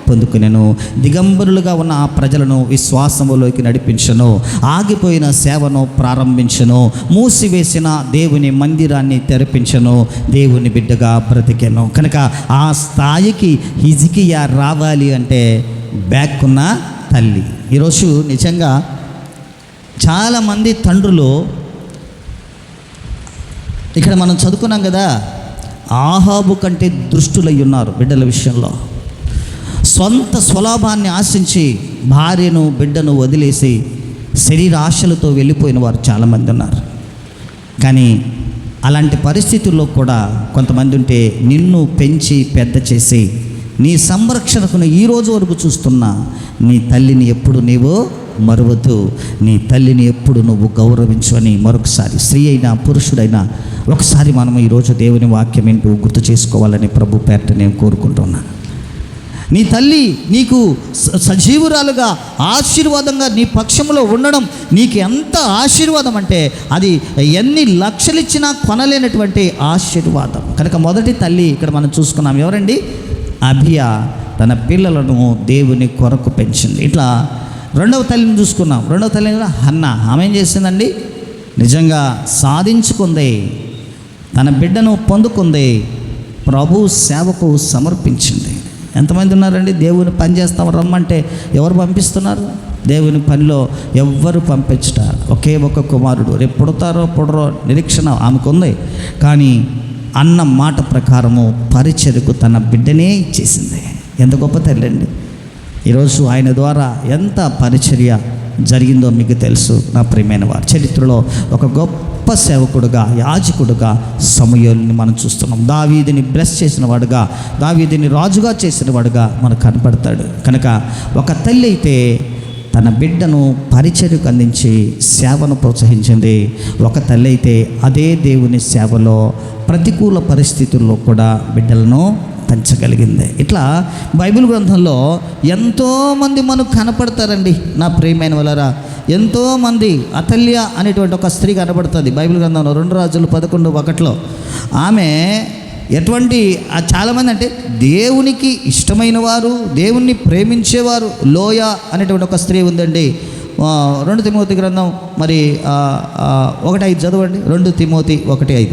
పొందుకునేను. దిగంబరులుగా ఉన్న ఆ ప్రజలను విశ్వాసములోకి నడిపించను, ఆగిపోయిన సేవను ప్రారంభించను, మూసివేసిన దేవుని మందిరాన్ని తెరిపించను, దేవుని బిడ్డగా బ్రతికెను. కనుక ఆ స్థాయికి హిజ్కియా రావాలి అంటే బ్యాక్ ఉన్న తల్లి. ఈరోజు నిజంగా చాలామంది తండ్రులు ఇక్కడ మనం చదువుకున్నాం కదా, ఆహాబు కంటే దుష్టులై ఉన్నారు బిడ్డల విషయంలో. సొంత స్వలాభాన్ని ఆశించి భార్యను బిడ్డను వదిలేసి శరీర ఆశలతో వెళ్ళిపోయిన వారు చాలామంది ఉన్నారు. కానీ అలాంటి పరిస్థితుల్లో కూడా కొంతమంది ఉంటే నిన్ను పెంచి పెద్ద చేసి నీ సంరక్షణకును ఈ రోజు వరకు చూస్తున్న నీ తల్లిని ఎప్పుడు నీవు మరువద్దు, నీ తల్లిని ఎప్పుడు నువ్వు గౌరవించు అని మరొకసారి స్త్రీ అయినా పురుషుడైనా ఒకసారి మనం ఈరోజు దేవుని వాక్యం ఏంటో గుర్తు చేసుకోవాలని ప్రభు పేరిట నేను కోరుకుంటున్నాను. నీ తల్లి నీకు సజీవురాలుగా ఆశీర్వాదంగా నీ పక్షంలో ఉండడం నీకు ఎంత ఆశీర్వాదం అంటే అది ఎన్ని లక్షలు ఇచ్చినా కొనలేనటువంటి ఆశీర్వాదం. కనుక మొదటి తల్లి ఇక్కడ మనం చూసుకున్నాం ఎవరండి? అభియా తన పిల్లలను దేవుని కొరకు పెంచింది. ఇట్లా రెండవ తల్లిని చూసుకున్నాం. రెండవ తల్లి హన్నా, ఆమె ఏం చేసిందండి? నిజంగా సాధించుకుంది, తన బిడ్డను పొందుకుంది, ప్రభు సేవకు సమర్పించింది. ఎంతమంది ఉన్నారండి దేవుని పని చేస్తాం రమ్మంటే ఎవరు పంపిస్తున్నారు? దేవుని పనిలో ఎవ్వరు పంపించట. ఒకే ఒక కుమారుడు, రేపు పుడతారో పుడరో నిరీక్షణ ఆమెకుంది. కానీ అన్న మాట ప్రకారము పరిచర్యకు తన బిడ్డనే ఇచ్చేసింది. ఎంత గొప్ప తల్లి అండి! ఈరోజు ఆయన ద్వారా ఎంత పరిచర్య జరిగిందో మీకు తెలుసు నా ప్రియమైన వారు. చరిత్రలో ఒక గొప్ప సేవకుడుగా, యాజకుడుగా సమూయేలుని మనం చూస్తున్నాం. దావీదుని బ్లెస్ చేసిన వాడుగా, దావీదుని రాజుగా చేసిన వాడుగా మనకు కనపడతాడు. కనుక ఒక తల్లి అయితే తన బిడ్డను పరిచర్యకు అందించి సేవను ప్రోత్సహించింది. ఒక తల్లి అయితే అదే దేవుని సేవలో ప్రతికూల పరిస్థితుల్లో కూడా బిడ్డలను పెంచగలిగింది. ఇట్లా బైబిల్ గ్రంథంలో ఎంతోమంది మనకు కనపడతారండి నా ప్రియమైన వాళ్ళరా. ఎంతోమంది అతల్య అనేటువంటి ఒక స్త్రీ కనపడుతుంది బైబిల్ గ్రంథంలో 2 రాజులు 11:1. ఆమె ఎటువంటి చాలామంది అంటే దేవునికి ఇష్టమైన వారు, దేవుణ్ణి ప్రేమించేవారు. లోయ అనేటువంటి ఒక స్త్రీ ఉందండి. 2 తిమోతి గ్రంథం మరి 1:5 చదవండి. 2 తిమోతి 1:5.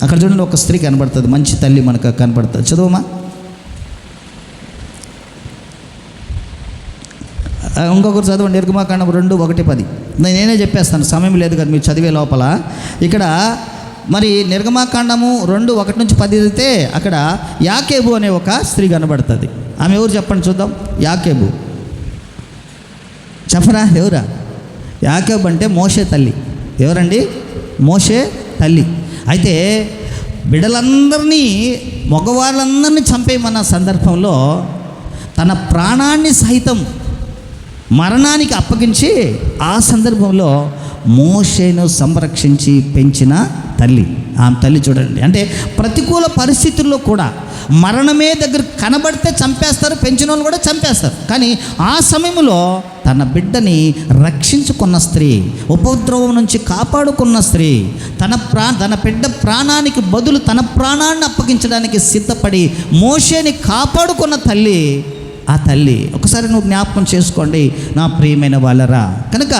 అక్కడ చూడండి, ఒక స్త్రీ కనబడుతుంది, మంచి తల్లి మనకు కనబడుతుంది. చదువమ్మా. ఇంకొకరు చదవండి, నిర్గమాకాండం 2:1-10. నేనే చెప్పేస్తాను, సమయం లేదు కదా మీరు చదివే లోపల. ఇక్కడ మరి నిర్గమాకాండము 2:1-10 చదివితే అక్కడ యాకేబు అనే ఒక స్త్రీ కనబడుతుంది. ఆమె ఎవరు చెప్పండి చూద్దాం. యాకేబు చెప్పరా? ఎవరా? యాకేబు అంటే మోషే తల్లి. ఎవరండి? మోషే తల్లి. అయితే బిడ్డలందరినీ, మగవాళ్ళందరినీ చంపేయమన్న సందర్భంలో తన ప్రాణాన్ని సైతం మరణానికి అప్పగించి ఆ సందర్భంలో మోషేను సంరక్షించి పెంచిన తల్లి. ఆమె తల్లి చూడండి. అంటే ప్రతికూల పరిస్థితుల్లో కూడా మరణమే దగ్గర కనబడితే చంపేస్తారు, పెంచిన వాళ్ళు కూడా చంపేస్తారు. కానీ ఆ సమయంలో తన బిడ్డని రక్షించుకున్న స్త్రీ, ఉపద్రవం నుంచి కాపాడుకున్న స్త్రీ, తన బిడ్డ ప్రాణానికి బదులు తన ప్రాణాన్ని అప్పగించడానికి సిద్ధపడి మోషేని కాపాడుకున్న తల్లి ఆ తల్లి. ఒకసారి నువ్వు జ్ఞాపకం చేసుకోండి నా ప్రియమైన వాళ్ళరా. కనుక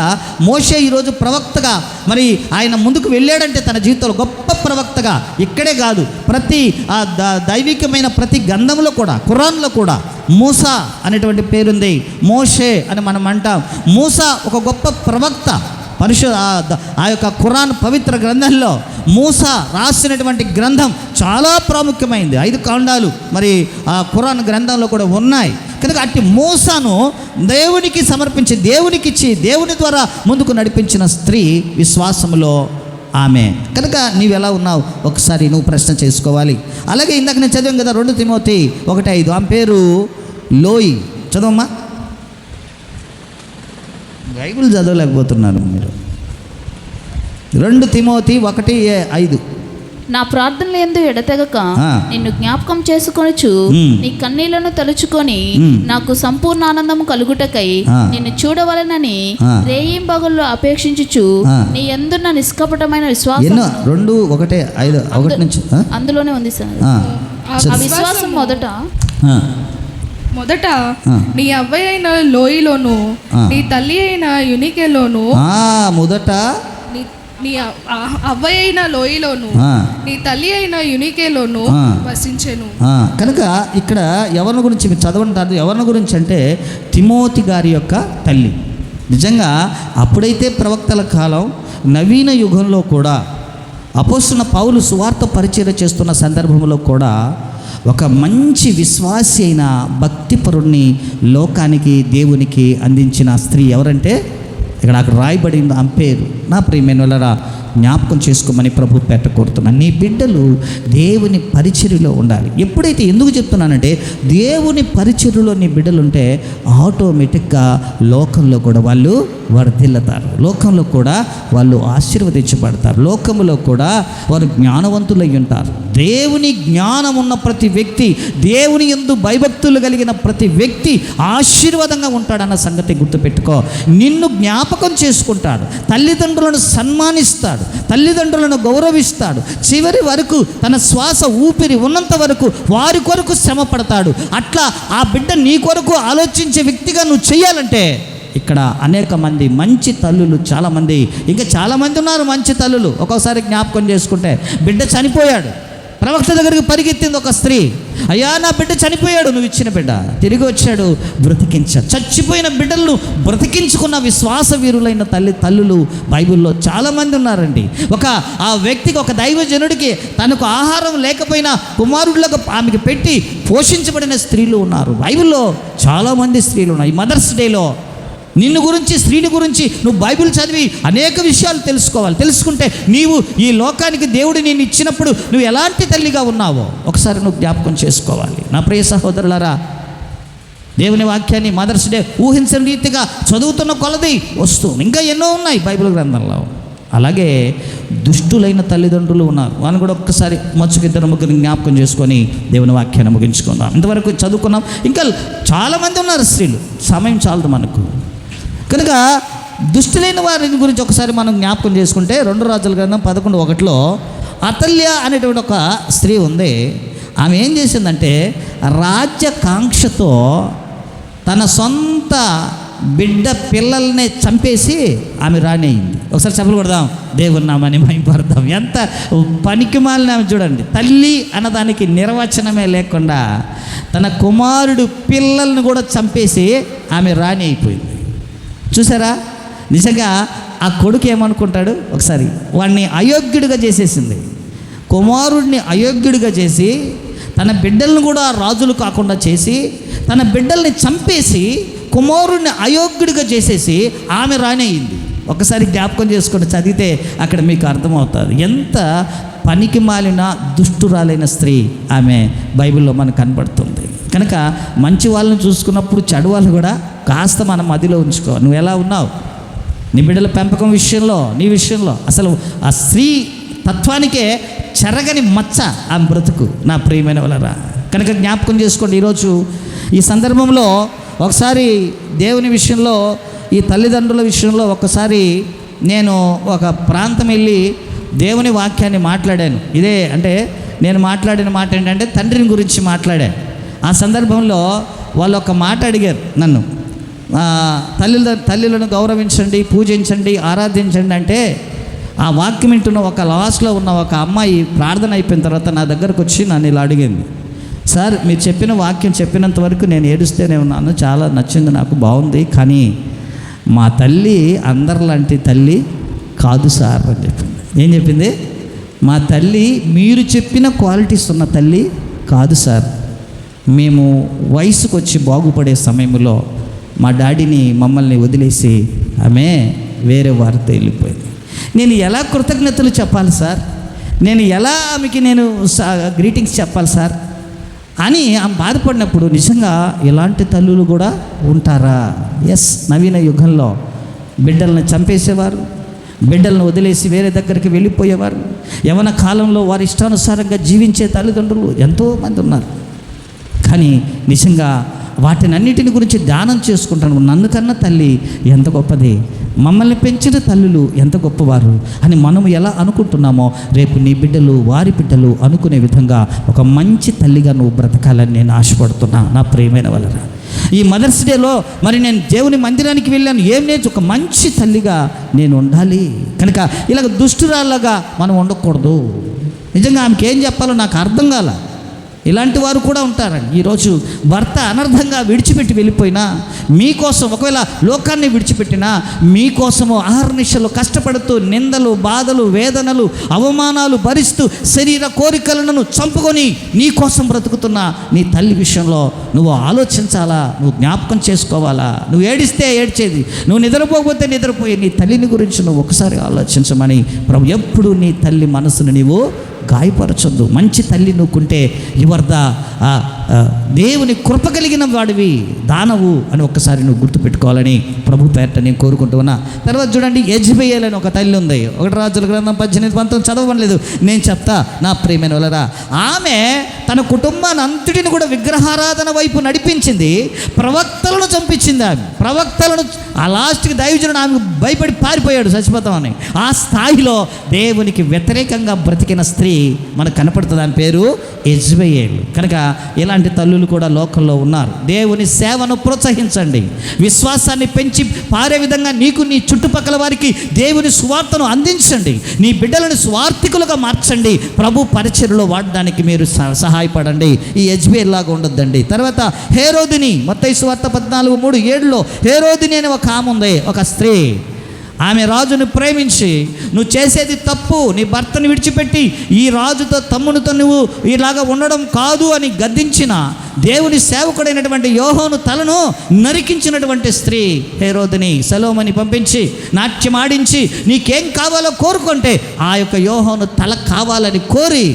మోషే ఈరోజు ప్రవక్తగా మరి ఆయన ముందుకు వెళ్ళాడంటే తన జీవితంలో గొప్ప ప్రవక్తగా. ఇక్కడే కాదు, ప్రతి దైవికమైన ప్రతి గ్రంథంలో కూడా, ఖురాన్లో కూడా మూసా అనేటువంటి పేరుంది. మోషే అని మనం అంటాం. మూసా ఒక గొప్ప ప్రవక్త. ఆ యొక్క ఖురాన్ పవిత్ర గ్రంథంలో మూసా రాసినటువంటి గ్రంథం చాలా ప్రాముఖ్యమైంది. 5 కాండాలు మరి ఆ ఖురాన్ గ్రంథంలో కూడా ఉన్నాయి. కనుక అట్టి మూసాను దేవునికి సమర్పించి, దేవునికిచ్చి, దేవుని ద్వారా ముందుకు నడిపించిన స్త్రీ విశ్వాసములో ఆమె. కనుక నీవు ఎలా ఉన్నావు ఒకసారి నువ్వు ప్రశ్న చేసుకోవాలి. అలాగే ఇందాక నేను చదివాం కదా 2 తిమోతి 1:5. ఆమె పేరు లోయి. చదవమ్మా. బైబిల్ చదవలేకపోతున్నారు మీరు. 2 తిమోతి 1:5. నా ప్రార్థనలు ఎందు ఎడతెగక నిన్ను జ్ఞాపకం చేసుకొనుచు నీ కన్నీళ్లను తలుచుకొని నాకు సంపూర్ణ ఆనందం కలుగుటకై నిన్ను చూడవలనని రేయింబగళ్ళు అపేక్షించుచు నీ యందున్న నిష్కపటమైన విశ్వాసం. 2:1-5 నుంచి అందులోనే ఉంది సార్. ఆ విశ్వాసం మొదట నీ అవ్వ అయిన లోయలోను నీ తల్లి అయిన యునికెలోను, మొదట నీ అవ్వ అయిన లోయలోను నీ తల్లి అయిన యునికేలోను వసించెను. కనుక ఇక్కడ ఎవరిని గురించి మీరు చదవంటారు? ఎవరిని గురించి అంటే తిమోతి గారి యొక్క తల్లి. నిజంగా అప్పుడైతే ప్రవక్తల కాలం, నవీన యుగంలో కూడా అపోస్తలుడైన పౌలు సువార్త పరిచర్య చేస్తున్న సందర్భంలో కూడా ఒక మంచి విశ్వాసి అయిన భక్తిపరుణ్ణి లోకానికి దేవునికి అందించిన స్త్రీ ఎవరంటే ఇక్కడ నాకు రాయబడింది ఆమె పేరు. నా ప్రియమైన వాళ్ళరా, జ్ఞాపకం చేసుకోమని ప్రభు పేట కోరుతున్నాను. నీ బిడ్డలు దేవుని పరిచర్యలో ఉండాలి. ఎప్పుడైతే ఎందుకు చెప్తున్నానంటే, దేవుని పరిచర్యలో నీ బిడ్డలు ఉంటే ఆటోమేటిక్గా లోకంలో కూడా వాళ్ళు వర్ధిల్లుతారు, లోకంలో కూడా వాళ్ళు ఆశీర్వదించబడతారు, లోకంలో కూడా వారు జ్ఞానవంతులై ఉంటారు. దేవుని జ్ఞానం ఉన్న ప్రతి వ్యక్తి, దేవుని యందు భయభక్తులు కలిగిన ప్రతి వ్యక్తి ఆశీర్వాదంగా ఉంటాడన్న సంగతి గుర్తుపెట్టుకో. నిన్ను జ్ఞాపకం చేసుకుంటాడు, తల్లిదండ్రులను సన్మానిస్తాడు, తల్లిదండ్రులను గౌరవిస్తాడు, చివరి వరకు తన శ్వాస ఊపిరి ఉన్నంత వరకు వారి కొరకు శ్రమ పడతాడు. అట్లా ఆ బిడ్డ నీ కొరకు ఆలోచించే వ్యక్తిగా నువ్వు చేయాలంటే ఇక్కడ అనేక మంది మంచి తల్లులు, చాలామంది, ఇంకా చాలామంది ఉన్నారు మంచి తల్లులు. ఒక్కోసారి జ్ఞాపకం చేసుకుంటే, బిడ్డ చనిపోయాడు, ప్రవక్త దగ్గరికి పరిగెత్తింది ఒక స్త్రీ, అయ్యా నా బిడ్డ చనిపోయాడు, నువ్వు ఇచ్చిన బిడ్డ తిరిగి వచ్చాడు, బ్రతికించాడు. చచ్చిపోయిన బిడ్డలను బ్రతికించుకున్న విశ్వాస వీరులైన తల్లులు బైబిల్లో చాలామంది ఉన్నారండి. ఆ వ్యక్తికి, ఒక దైవజనుడికి తనకు ఆహారం లేకపోయినా కుమారుడులకు ఆమెకు పెట్టి పోషించబడిన స్త్రీలు ఉన్నారు. బైబిల్లో చాలామంది స్త్రీలు ఉన్నాయి. ఈ మదర్స్ డేలో నిన్ను గురించి, స్త్రీని గురించి నువ్వు బైబిల్ చదివి అనేక విషయాలు తెలుసుకోవాలి. తెలుసుకుంటే నీవు ఈ లోకానికి దేవుడు నేను ఇచ్చినప్పుడు నువ్వు ఎలాంటి తల్లిగా ఉన్నావో ఒకసారి నువ్వు జ్ఞాపకం చేసుకోవాలి. నా ప్రియ సహోదరులారా, దేవుని వాక్యాన్ని మదర్స్ డే ఊహించిన రీతిగా చదువుతున్న కొలది వస్తుంది. ఇంకా ఎన్నో ఉన్నాయి బైబిల్ గ్రంథంలో. అలాగే దుష్టులైన తల్లిదండ్రులు ఉన్నారు. వాళ్ళని కూడా ఒక్కసారి మచ్చుకిద్దరు ముగ్గురు జ్ఞాపకం చేసుకొని దేవుని వాక్యాన్ని ముగించుకుందాం. ఇంతవరకు చదువుకున్నాం. ఇంకా చాలామంది ఉన్నారు స్త్రీలు, సమయం చాలదు మనకు. కనుక దుష్టులైన వారి గురించి ఒకసారి మనం జ్ఞాపకం చేసుకుంటే 2 రాజుల గ్రంథం 11:1 అతల్య అనేటువంటి ఒక స్త్రీ ఉంది. ఆమె ఏం చేసిందంటే, రాజ్యకాంక్షతో తన సొంత బిడ్డ పిల్లల్ని చంపేసి ఆమె రాణి అయింది. ఒకసారి చెప్పలు కొడదాం, దేవుని నామాన్ని మహిమపడదాం. ఎంత పనికిమాలిన ఆమె చూడండి. తల్లి అన్నదానికి నిర్వచనమే లేకుండా తన కుమారుడు పిల్లల్ని కూడా చంపేసి ఆమె రాణి అయిపోయింది. చూసారా? నిజంగా ఆ కొడుకు ఏమనుకుంటాడు? ఒకసారి వాడిని అయోగ్యుడిగా చేసేసింది. కుమారుడిని అయోగ్యుడిగా చేసి, తన బిడ్డలను కూడా రాజులు కాకుండా చేసి, తన బిడ్డల్ని చంపేసి, కుమారుడిని అయోగ్యుడిగా చేసేసి ఆమె రాణి అయింది. ఒకసారి జ్ఞాపకం చేసుకుంటే చదివితే అక్కడ మీకు అర్థమవుతుంది ఎంత పనికి మాలిన దుష్టురాలైన స్త్రీ ఆమె బైబిల్లో మనకు కనబడుతుంది. కనుక మంచి వాళ్ళని చూసుకున్నప్పుడు చెడు వాళ్ళు కూడా కాస్త మనం మదిలో ఉంచుకో. నువ్వు ఎలా ఉన్నావు నీ బిడ్డల పెంపకం విషయంలో, నీ విషయంలో అసలు ఆ స్త్రీ తత్వానికే చెరగని మచ్చ ఆమె బ్రతుకు. నా ప్రియమైన వాళ్ళరా, కనుక జ్ఞాపకం చేసుకోండి. ఈరోజు ఈ సందర్భంలో ఒకసారి దేవుని విషయంలో, ఈ తల్లిదండ్రుల విషయంలో ఒకసారి నేను ఒక ప్రాంతం వెళ్ళి దేవుని వాక్యాన్ని మాట్లాడాను. ఇదే అంటే నేను మాట్లాడిన మాట ఏంటంటే తండ్రిని గురించి మాట్లాడాను. ఆ సందర్భంలో వాళ్ళు ఒక మాట అడిగారు నన్ను, తల్లులను గౌరవించండి, పూజించండి, ఆరాధించండి అంటే, ఆ వాక్యం వింటున్న ఒక లాస్ట్లో ఉన్న ఒక అమ్మాయి ప్రార్థన అయిపోయిన తర్వాత నా దగ్గరకు వచ్చి నన్ను ఇలా అడిగింది, సార్ మీరు చెప్పిన వాక్యం చెప్పినంత వరకు నేను ఏడుస్తూనే ఉన్నాను, చాలా నచ్చింది, నాకు బాగుంది, కానీ మా తల్లి అందరిలాంటి తల్లి కాదు సార్ అని చెప్పింది. ఏం చెప్పింది? మా తల్లి మీరు చెప్పిన క్వాలిటీస్ ఉన్న తల్లి కాదు సార్. మేము వయసుకు వచ్చి బాగుపడే సమయంలో మా డాడీని మమ్మల్ని వదిలేసి ఆమె వేరే వారితో వెళ్ళిపోయింది. నేను ఎలా కృతజ్ఞతలు చెప్పాలి సార్, నేను ఎలా ఆమెకి నేను గ్రీటింగ్స్ చెప్పాలి సార్ అని ఆమె బాధపడినప్పుడు, నిజంగా ఇలాంటి తల్లులు కూడా ఉంటారా? ఎస్, నవీన యుగంలో బిడ్డలను చంపేసేవారు, బిడ్డలను వదిలేసి వేరే దగ్గరికి వెళ్ళిపోయేవారు, యవన కాలంలో వారి ఇష్టానుసారంగా జీవించే తల్లిదండ్రులు ఎంతోమంది ఉన్నారు. కానీ నిజంగా వాటినన్నిటిని గురించి ధ్యానం చేసుకుంటాను. నన్ను కన్న తల్లి ఎంత గొప్పది, మమ్మల్ని పెంచిన తల్లులు ఎంత గొప్పవారు అని మనం ఎలా అనుకుంటున్నామో, రేపు నీ బిడ్డలు, వారి బిడ్డలు అనుకునే విధంగా ఒక మంచి తల్లిగా నువ్వు బ్రతకాలని నేను ఆశపడుతున్నా. నా ప్రియమైన వాళ్ళరా, ఈ మదర్స్ డేలో మరి నేను దేవుని మందిరానికి వెళ్ళాను, ఏం నేర్చు, ఒక మంచి తల్లిగా నేను ఉండాలి. కనుక ఇలాగ దుష్టురాళ్ళగా మనం ఉండకూడదు. నిజంగా ఆమెకి ఏం చెప్పాలో నాకు అర్థం కాల. ఇలాంటి వారు కూడా ఉంటారండి. ఈరోజు భర్త అనర్థంగా విడిచిపెట్టి వెళ్ళిపోయినా మీకోసం, ఒకవేళ లోకాన్ని విడిచిపెట్టినా మీకోసము అహర్నిశలు కష్టపడుతూ నిందలు, బాధలు, వేదనలు, అవమానాలు భరిస్తూ శరీర కోరికలను చంపుకొని నీ కోసం బ్రతుకుతున్న నీ తల్లి విషయంలో నువ్వు ఆలోచించాలా, నువ్వు జ్ఞాపకం చేసుకోవాలా. నువ్వు ఏడిస్తే ఏడ్చేది, నువ్వు నిద్రపోకపోతే నిద్రపోయే నీ తల్లిని గురించి నువ్వు ఒకసారి ఆలోచించమని ప్రభు ఎప్పుడు నీ తల్లి మనసును నీవు గాయపరచొద్దు. మంచి తల్లి నువ్వుకుంటే యువర్ద దేవుని కృప కలిగిన వాడివి, దానవు అని ఒక్కసారి నువ్వు గుర్తుపెట్టుకోవాలని ప్రభు పేరట నేను కోరుకుంటూ ఉన్నా. తర్వాత చూడండి, యెజ్బెయేల్ అని ఒక తల్లి ఉంది. 1 రాజుల గ్రంథం 18-19 చదవలేదు, నేను చెప్తా నా ప్రియమైన వాళ్ళరా. ఆమె తన కుటుంబాన్ని అంతటిని కూడా విగ్రహారాధన వైపు నడిపించింది, ప్రవక్తలను చంపించింది. ఆమె ప్రవక్తలను ఆ లాస్ట్కి దైవజనుడు ఆమెకు భయపడి పారిపోయాడు చచ్చిపోతామని. ఆ స్థాయిలో దేవునికి వ్యతిరేకంగా బ్రతికిన స్త్రీ మనకు కనపడుతుంది. ఆమె పేరు యెజ్బెయేల్. కనుక ఇలాంటి తల్లులు కూడా లోకంలో ఉన్నారు. దేవుని సేవను ప్రోత్సహించండి, విశ్వాసాన్ని పెంచి పారే విధంగా నీకు నీ చుట్టుపక్కల వారికి దేవుని సువార్తను అందించండి, నీ బిడ్డలను స్వార్థికులుగా మార్చండి, ప్రభు పరిచర్యలో వాడడానికి మీరు సహాయపడండి. ఈ యెజ్బెయేల్ లాగా ఉండొద్దండి. తర్వాత హేరోదిని, మత్తయి సువార్త 14:3-7లో హేరోదిని అనే ఒక ఆమె ఉంది, ఒక స్త్రీ. ఆమె రాజును ప్రేమించి, నువ్వు చేసేది తప్పు, నీ భర్తను విడిచిపెట్టి ఈ రాజుతో తమ్మునితో నువ్వు ఇలాగా ఉండడం కాదు అని గద్దించిన దేవుని సేవకుడైనటువంటి యోహాను తలను నరికించినటువంటి స్త్రీ హేరోదిని. సలోమని పంపించి నాట్యమాడించి నీకేం కావాలో కోరుకుంటే ఆ యొక్క యోహాను తల కావాలని కోరి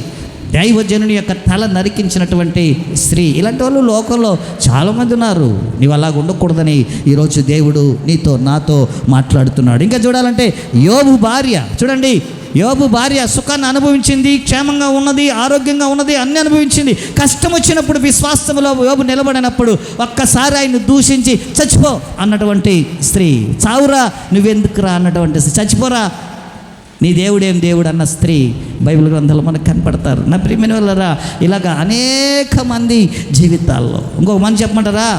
దైవజనుని యొక్క తల నరికించినటువంటి స్త్రీ. ఇలాంటి వాళ్ళు లోకంలో చాలామంది ఉన్నారు. నీవు అలాగ ఉండకూడదని ఈరోజు దేవుడు నీతో నాతో మాట్లాడుతున్నాడు. ఇంకా చూడాలంటే యోబు భార్య చూడండి, యోబు భార్య సుఖాన్ని అనుభవించింది, క్షేమంగా ఉన్నది, ఆరోగ్యంగా ఉన్నది, అన్ని అనుభవించింది. కష్టం వచ్చినప్పుడు విశ్వాసంలో యోబు నిలబడినప్పుడు ఒక్కసారి ఆయన దూషించి చచ్చిపో అన్నటువంటి స్త్రీ, చావురా నువ్వెందుకురా అన్నటువంటి స్త్రీ, చచ్చిపోరా నీ దేవుడేం దేవుడు అన్న స్త్రీ బైబిల్ గ్రంథాలు మనకు కనపడతారు. నా ప్రియమైన వాళ్ళరా, ఇలాగ అనేక మంది జీవితాల్లో. ఇంకొక మంది చెప్పమంటారా,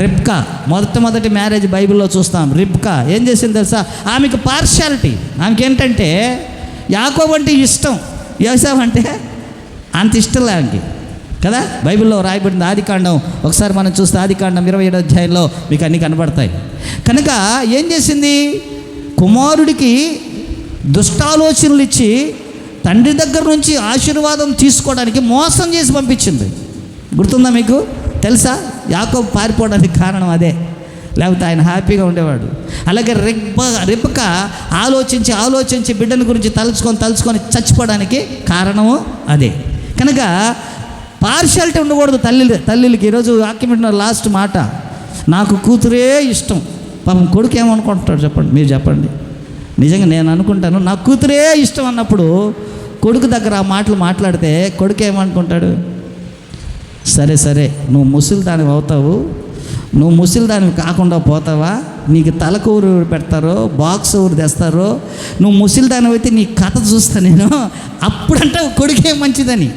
రిబ్కా. మొదటి మ్యారేజ్ బైబిల్లో చూస్తాం. రిబ్కా ఏం చేసింది తెలుసా? ఆమెకు పార్షాలిటీ. ఆమెకి ఏంటంటే యాకోబు అంటే ఇష్టం, యోసేపు అంటే అంత ఇష్టం ఆమెకి కదా. బైబిల్లో రాయబడింది ఆదికాండం. ఒకసారి మనం చూస్తే ఆదికాండం 27వ అధ్యాయంలో మీకు అన్నీ కనబడతాయి. కనుక ఏం చేసింది, కుమారుడికి దుష్టాలోచనలు ఇచ్చి తండ్రి దగ్గర నుంచి ఆశీర్వాదం తీసుకోవడానికి మోసం చేసి పంపించింది. గుర్తుందా మీకు? తెలుసా? యాకోబు పారిపోవడానికి కారణం అదే, లేకపోతే ఆయన హ్యాపీగా ఉండేవాడు. అలాగే రిబ్కా ఆలోచించి బిడ్డల గురించి తలుచుకొని చచ్చిపోవడానికి కారణము అదే. కనుక పార్షాలిటీ ఉండకూడదు తల్లికి. ఈరోజు వాక్యం వింటున్న లాస్ట్ మాట, నాకు కూతురే ఇష్టం. పాపం కొడుకు ఏమనుకుంటాడు చెప్పండి, మీరు చెప్పండి. నిజంగా నేను అనుకుంటాను, నా కూతురే ఇష్టం అన్నప్పుడు కొడుకు దగ్గర ఆ మాటలు మాట్లాడితే కొడుకు ఏమనుకుంటాడు? సరే నువ్వు ముసలిదానివి అవుతావు, నువ్వు ముసలిదానివి కాకుండా పోతావా, నీకు తలకు ఊరు పెడతారో బాక్స్ ఊరు తెస్తారో, నువ్వు ముసలిదానివి అయితే నీ కథ చూస్తా నేను, అప్పుడంటే కొడుకే మంచిదని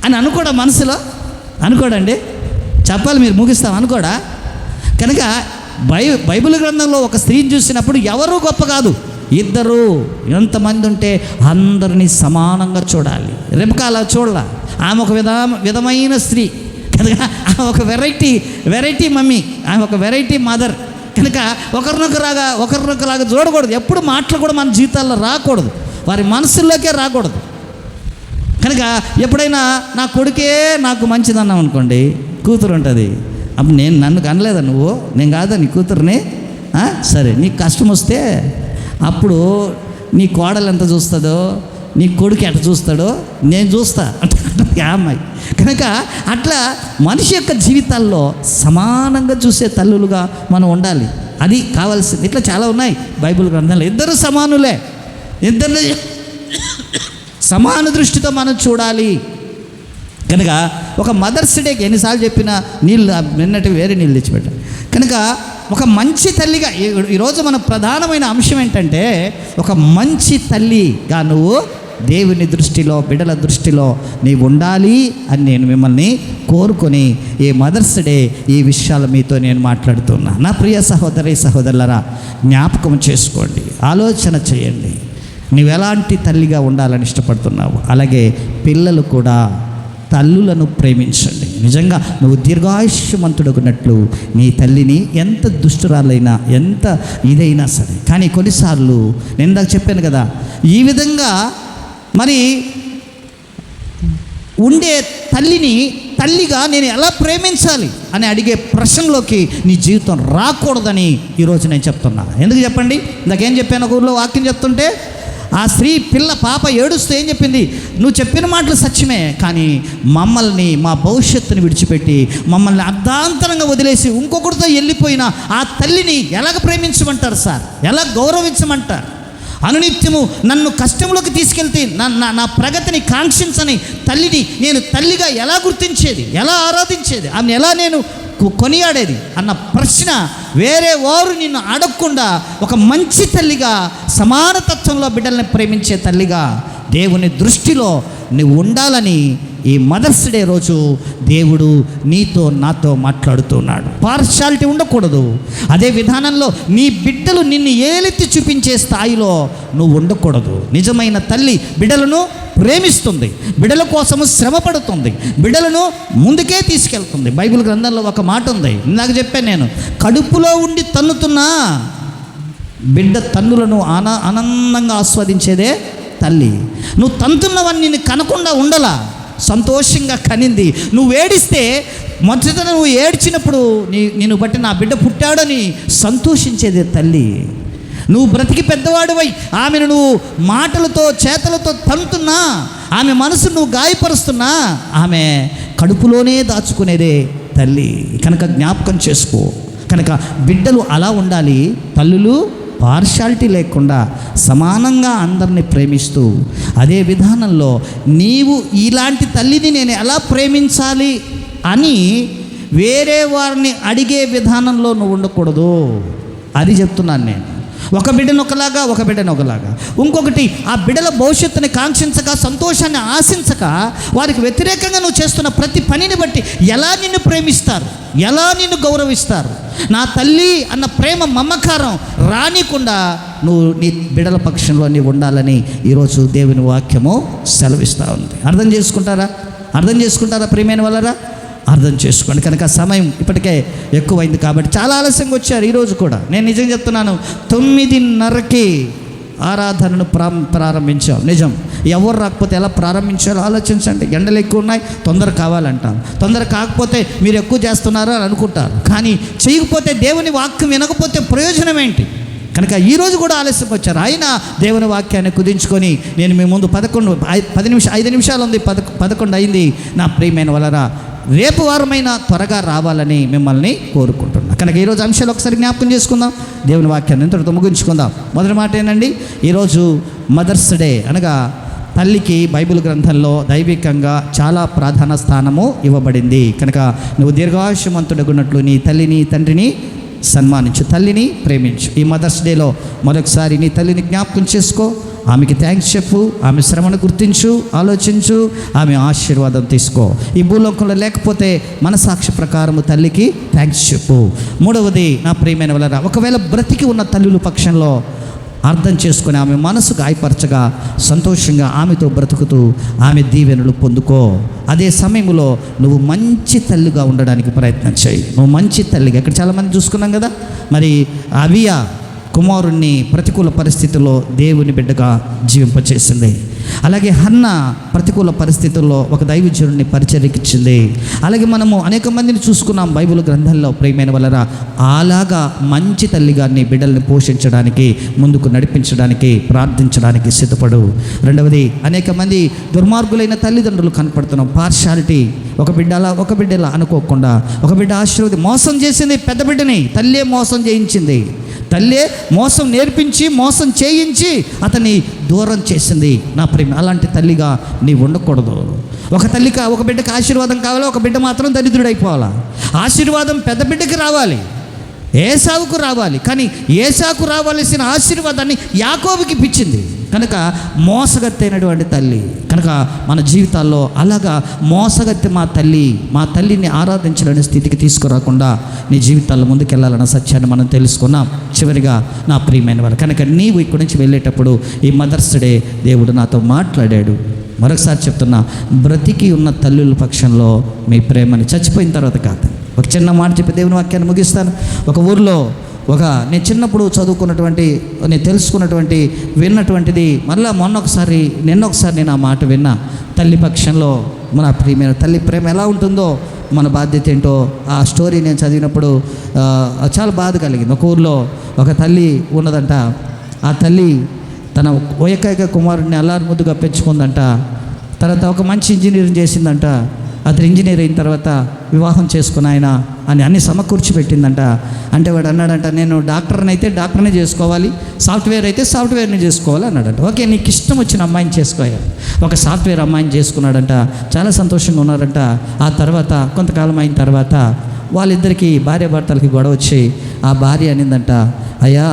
అని అనుకోడా మనసులో? అనుకోడండి, చెప్పాలి మీరు ముగిస్తాం, అనుకోడా? కనుక బైబిల్ గ్రంథంలో ఒక స్త్రీని చూసినప్పుడు ఎవరూ గొప్ప కాదు, ఇద్దరు ఎంతమంది ఉంటే అందరినీ సమానంగా చూడాలి. రిబ్కా అలా చూడాల. ఆమె ఒక విధమైన స్త్రీ కనుక, ఆమె ఒక వెరైటీ మమ్మీ, ఆమె ఒక వెరైటీ మదర్. కనుక ఒకరినొకలాగా చూడకూడదు. ఎప్పుడు మాటలు కూడా మన జీవితాల్లో రాకూడదు, వారి మనసుల్లోకే రాకూడదు. కనుక ఎప్పుడైనా నా కొడుకే నాకు మంచిదన్నాం అనుకోండి, కూతురు ఉంటుంది, అప్పుడు నన్ను కనలేదా నువ్వు, నేను కాదా నీ కూతురుని, సరే నీకు కష్టం వస్తే అప్పుడు నీ కోడలు ఎంత చూస్తుందో, నీ కొడుకు ఎట్లా చూస్తాడో నేను చూస్తా అంటే అమ్మాయి. కనుక అట్లా మనిషి యొక్క జీవితాల్లో సమానంగా చూసే తల్లులుగా మనం ఉండాలి. అది కావాల్సింది. ఇట్లా చాలా ఉన్నాయి బైబిల్ గ్రంథాలు. ఇద్దరు సమానులే, ఇద్దరు సమాన దృష్టితో మనం చూడాలి. కనుక ఒక మదర్స్ డేకి ఎన్నిసార్లు చెప్పినా నీళ్ళు నిన్నటి వేరే నీళ్ళు తెచ్చిపెట్టాలి. కనుక ఒక మంచి తల్లిగా ఈరోజు మన ప్రధానమైన అంశం ఏంటంటే, ఒక మంచి తల్లిగా నువ్వు దేవుని దృష్టిలో, బిడ్డల దృష్టిలో నీవు ఉండాలి అని నేను మిమ్మల్ని కోరుకొని ఈ మదర్స్ డే ఈ విషయాలు మీతో నేను మాట్లాడుతున్నా. నా ప్రియ సహోదరులరా, జ్ఞాపకం చేసుకోండి, ఆలోచన చేయండి, నువ్వు ఎలాంటి తల్లిగా ఉండాలని ఇష్టపడుతున్నావు. అలాగే పిల్లలు కూడా తల్లులను ప్రేమించండి. నిజంగా నువ్వు దీర్ఘాయుష్యమంతుడగునట్లు నీ తల్లిని ఎంత దుష్టురాలైనా ఎంత ఇదైనా సరే. కానీ కొన్నిసార్లు నేను ఇందాక చెప్పాను కదా, ఈ విధంగా మరి ఉండే తల్లిని తల్లిగా నేను ఎలా ప్రేమించాలి అని అడిగే ప్రశ్నలోకి నీ జీవితం రాకూడదని ఈరోజు నేను చెప్తున్నా. ఎందుకు చెప్పండి, ఇందాకేం చెప్పాను, ఒక ఊళ్ళో వాక్యం చెప్తుంటే ఆ స్త్రీ పాప ఏడుస్తూ ఏం చెప్పింది, నువ్వు చెప్పిన మాటలు సత్యమే, కానీ మమ్మల్ని మా భవిష్యత్తుని విడిచిపెట్టి మమ్మల్ని అర్ధాంతరంగా వదిలేసి ఇంకొకరితో వెళ్ళిపోయిన ఆ తల్లిని ఎలాగ ప్రేమించమంటారు సార్, ఎలా గౌరవించమంటారు? అనునిత్యము నన్ను కష్టంలోకి తీసుకెళ్తే నా ప్రగతిని కాంక్షించని తల్లిని నేను తల్లిగా ఎలా గుర్తించేది, ఎలా ఆరాధించేది, ఆమెను ఎలా నేను కొనియాడేది అన్న ప్రశ్న వేరే వారు నిన్ను అడగకుండా ఒక మంచి తల్లిగా, సమానతత్వంలో బిడ్డల్ని ప్రేమించే తల్లిగా దేవుని దృష్టిలో నువ్వు ఉండాలని ఈ మదర్స్ డే రోజు దేవుడు నీతో నాతో మాట్లాడుతున్నాడు. పార్షాలిటీ ఉండకూడదు. అదే విధానంలో నీ బిడ్డలు నిన్ను ఏలెత్తి చూపించే స్థాయిలో నువ్వు ఉండకూడదు. నిజమైన తల్లి బిడ్డలను ప్రేమిస్తుంది, బిడ్డల కోసము శ్రమ పడుతుంది, బిడ్డలను ముందుకే తీసుకెళ్తుంది. బైబిల్ గ్రంథంలో ఒక మాట ఉంది, ఇందాక చెప్పాను నేను, కడుపులో ఉండి తన్నుతున్నా బిడ్డ తన్నులను ఆనందంగా ఆస్వాదించేదే తల్లి. నువ్వు తంతున్నవన్నీ నిన్ను కనకుండా ఉండలా, సంతోషంగా కనింది. నువ్వు ఏడిస్తే మొదట నువ్వు ఏడ్చినప్పుడు నిన్ను బట్టి నా బిడ్డ పుట్టాడని సంతోషించేదే తల్లి. నువ్వు బ్రతికి పెద్దవాడివై ఆమెను నువ్వు మాటలతో చేతలతో తంతున్నా, ఆమె మనసు నువ్వు గాయపరుస్తున్నా, ఆమె కడుపులోనే దాచుకునేదే తల్లి. కనుక జ్ఞాపకం చేసుకో. కనుక బిడ్డలు అలా ఉండాలి, తల్లులు పార్షాలిటీ లేకుండా సమానంగా అందరినీ ప్రేమిస్తూ, అదే విధానంలో నీవు ఇలాంటి తల్లిని నేను ఎలా ప్రేమించాలి అని వేరే వారిని అడిగే విధానంలో నువ్వు ఉండకూడదు. అది చెప్తున్నాను నేను. ఒక బిడ్డను ఒకలాగా, ఒక బిడ్డను ఒకలాగా. ఇంకొకటి, ఆ బిడ్డల భవిష్యత్తుని కాంక్షించక, సంతోషాన్ని ఆశించక, వారికి వ్యతిరేకంగా నువ్వు చేస్తున్న ప్రతి పనిని బట్టి ఎలా నిన్ను ప్రేమిస్తారు, ఎలా నిన్ను గౌరవిస్తారు. నా తల్లి అన్న ప్రేమ మమకారం రానికుండా నువ్వు నీ బిడ్డల పక్షంలో నీవు ఉండాలని ఈరోజు దేవుని వాక్యము సెలవిస్తూ ఉంది. అర్థం చేసుకుంటారా ప్రియమైన వాళ్ళరా? అర్థం చేసుకోండి. కనుక సమయం ఇప్పటికే ఎక్కువైంది కాబట్టి చాలా ఆలస్యంగా వచ్చారు. ఈరోజు కూడా నేను నిజంగా చెప్తున్నాను, 9:30కి ఆరాధనను ప్రారంభించాం. నిజం, ఎవరు రాకపోతే ఎలా ప్రారంభించాలో ఆలోచించండి. ఎండలు ఎక్కువ ఉన్నాయి, తొందర కావాలంటాం. తొందర కాకపోతే మీరు ఎక్కువ చేస్తున్నారో అని అనుకుంటారు. కానీ చేయకపోతే, దేవుని వాక్యం వినకపోతే ప్రయోజనం ఏంటి? కనుక ఈరోజు కూడా ఆలస్యం వచ్చారు. అయినా దేవుని వాక్యాన్ని కుదించుకొని నేను మీ ముందు 5 నిమిషాలు ఉంది, 11 అయింది. నా ప్రియమైన వాళ్ళరా, రేపు వారమైనా త్వరగా రావాలని మిమ్మల్ని కోరుకుంటున్నాను. కనుక ఈరోజు అంశాలు ఒకసారి జ్ఞాపకం చేసుకుందాం, దేవుని వాక్యాన్ని ఇంతటితో ముగించుకుందాం. మొదటి మాట ఏంటండి, ఈరోజు మదర్స్ డే అనగా తల్లికి బైబిల్ గ్రంథంలో దైవికంగా చాలా ప్రాధాన్య స్థానము ఇవ్వబడింది. కనుక నువ్వు దీర్ఘాయుష్యమంతుడగున్నట్లు నీ తల్లిని తండ్రిని సన్మానించు, తల్లిని ప్రేమించు. ఈ మదర్స్ డేలో మరొకసారి నీ తల్లిని జ్ఞాపకం చేసుకో, ఆమెకి థ్యాంక్స్ చెప్పు, ఆమె శ్రమను గుర్తించు, ఆలోచించు, ఆమె ఆశీర్వాదం తీసుకో. ఈ భూలోకంలో లేకపోతే మనసాక్షి ప్రకారము తల్లికి థ్యాంక్స్ చెప్పు. మూడవది, నా ప్రియమైన వాళ్ళరా, ఒకవేళ బ్రతికి ఉన్న తల్లుల పక్షంలో అర్థం చేసుకుని ఆమె మనసు గాయపరచగా సంతోషంగా ఆమెతో బ్రతుకుతూ ఆమె దీవెనలు పొందుకో. అదే సమయంలో నువ్వు మంచి తల్లిగా ఉండడానికి ప్రయత్నం చేయి. నువ్వు మంచి తల్లిగా, ఇక్కడ చాలామంది చూసుకున్నాం కదా, మరి అబియా కుమారుణ్ణి ప్రతికూల పరిస్థితుల్లో దేవుని బిడ్డగా జీవింపచేసింది. అలాగే హన్న ప్రతికూల పరిస్థితుల్లో ఒక దైవజనుడిని పరిచర్యకిచ్చింది. అలాగే మనము అనేక మందిని చూసుకున్నాం బైబిల్ గ్రంథంలో. ప్రియమైన వాళ్ళరా, అలాగా మంచి తల్లిగా నీ బిడ్డల్ని పోషించడానికి, ముందుకు నడిపించడానికి, ప్రార్థించడానికి సిద్ధపడు. రెండవది, అనేక మంది దుర్మార్గులైన తల్లిదండ్రులు కనపడుతున్నాం. పార్షాలిటీ, ఒక బిడ్డలా అనుకోకుండా, ఒక బిడ్డ మోసం చేసింది పెద్ద బిడ్డని, తల్లే మోసం చేయించింది, తల్లే మోసం నేర్పించి మోసం చేయించి అతన్ని దూరం చేసింది. నా ప్రేమ, అలాంటి తల్లిగా నీవు ఉండకూడదు. ఒక బిడ్డకి ఆశీర్వాదం కావాలి, ఒక బిడ్డ మాత్రం దరిద్రుడైపోవాలా? ఆశీర్వాదం పెద్ద బిడ్డకి రావాలి, ఏసావుకు రావాలి. కానీ ఏసాకు రావాల్సిన ఆశీర్వాదాన్ని యాకోబుకి ఇచ్చింది. కనుక మోసగత్తైనటువంటి తల్లి. కనుక మన జీవితాల్లో అలాగా మోసగత్తి మా తల్లిని ఆరాధించాలనే స్థితికి తీసుకురాకుండా నీ జీవితాల్లో ముందుకెళ్ళాలన్న సత్యాన్ని మనం తెలుసుకున్నాం. చివరిగా నా ప్రియమైన వారు, కనుక నీవు ఇక్కడి నుంచి వెళ్ళేటప్పుడు ఈ మదర్స్ డే దేవుడు నాతో మాట్లాడాడు. మరొకసారి చెప్తున్నా, బ్రతికి ఉన్న తల్లుల పక్షంలో మీ ప్రేమని, చచ్చిపోయిన తర్వాత కాదు. ఒక చిన్న మాట చెప్పి దేవుని వాక్యాన్ని ముగిస్తాను. ఒక ఊరిలో నేను చిన్నప్పుడు చదువుకున్నటువంటి, నేను తెలుసుకున్నటువంటి, విన్నటువంటిది మళ్ళీ నిన్న ఒకసారి నేను ఆ మాట విన్నా. తల్లి పక్షంలో మన ప్రియమైన తల్లి ప్రేమ ఎలా ఉంటుందో మన బాధ్యత ఏంటో ఆ స్టోరీ నేను చదివినప్పుడు చాలా బాధ కలిగింది. ఒక ఊరిలో ఒక తల్లి ఉన్నదంట. ఆ తల్లి తన ఏకైక కుమారుడిని అల్లారు ముద్దుగా పెంచుకుందంట. తర్వాత ఒక మంచి ఇంజనీరింగ్ చేసిందంట. అతను ఇంజనీర్ అయిన తర్వాత వివాహం చేసుకుని ఆయన అన్ని సమకూర్చి పెట్టిందంట. అంటే వాడు అన్నాడంట, నేను డాక్టర్ని అయితే డాక్టర్నే చేసుకోవాలి, సాఫ్ట్వేర్ అయితే సాఫ్ట్వేర్ని చేసుకోవాలి అన్నాడంట. ఓకే, నీకు ఇష్టం వచ్చిన అమ్మాయిని చేసుకోవాలి. ఒక సాఫ్ట్వేర్ అమ్మాయిని చేసుకున్నాడంట. చాలా సంతోషంగా ఉన్నారంట. ఆ తర్వాత కొంతకాలం అయిన తర్వాత వాళ్ళిద్దరికీ భార్యాభర్తలకి గొడవ వచ్చి ఆ భార్య అనిందంట, అయ్యా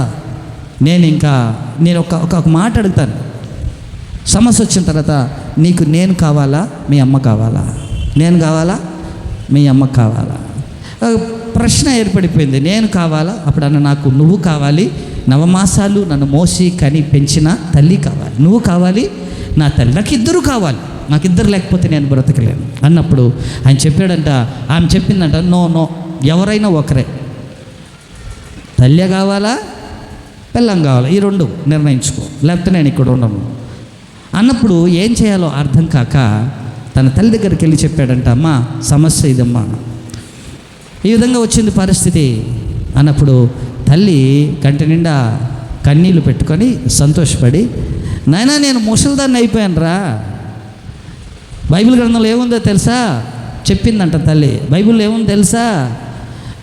నేను ఒక మాట అడుగుతాను, సమస్య వచ్చిన తర్వాత నీకు నేను కావాలా మీ అమ్మ కావాలా? నేను కావాలా మీ అమ్మ కావాలా? ప్రశ్న ఏర్పడిపోయింది. నేను కావాలా? అప్పుడు అన్న, నాకు నువ్వు కావాలి, నవమాసాలు నన్ను మోసి కని పెంచిన తల్లి కావాలి, నువ్వు కావాలి, నా తల్లి, నాకు ఇద్దరు కావాలి, నాకు ఇద్దరు లేకపోతే నేను బ్రతకలేను అన్నప్పుడు ఆయన చెప్పాడంట, ఆమె చెప్పిందంట, నో ఎవరైనా ఒకరే, తల్లి కావాలా పిల్లం కావాలా, ఈ రెండు నిర్ణయించుకో, లేకపోతే నేను ఇక్కడ ఉండను అన్నప్పుడు ఏం చేయాలో అర్థం కాక తన తల్లి దగ్గరికి వెళ్ళి చెప్పాడంట, అమ్మా సమస్య ఇదమ్మా, ఈ విధంగా వచ్చింది పరిస్థితి అన్నప్పుడు తల్లి కంటి నిండా కన్నీళ్ళు పెట్టుకొని సంతోషపడి, నాయనా నేను ముసలిదాన్ని అయిపోయాను రా, బైబిల్ గ్రంథంలో ఏముందో తెలుసా? చెప్పిందంట తల్లి, బైబిల్లో ఏముందో తెలుసా?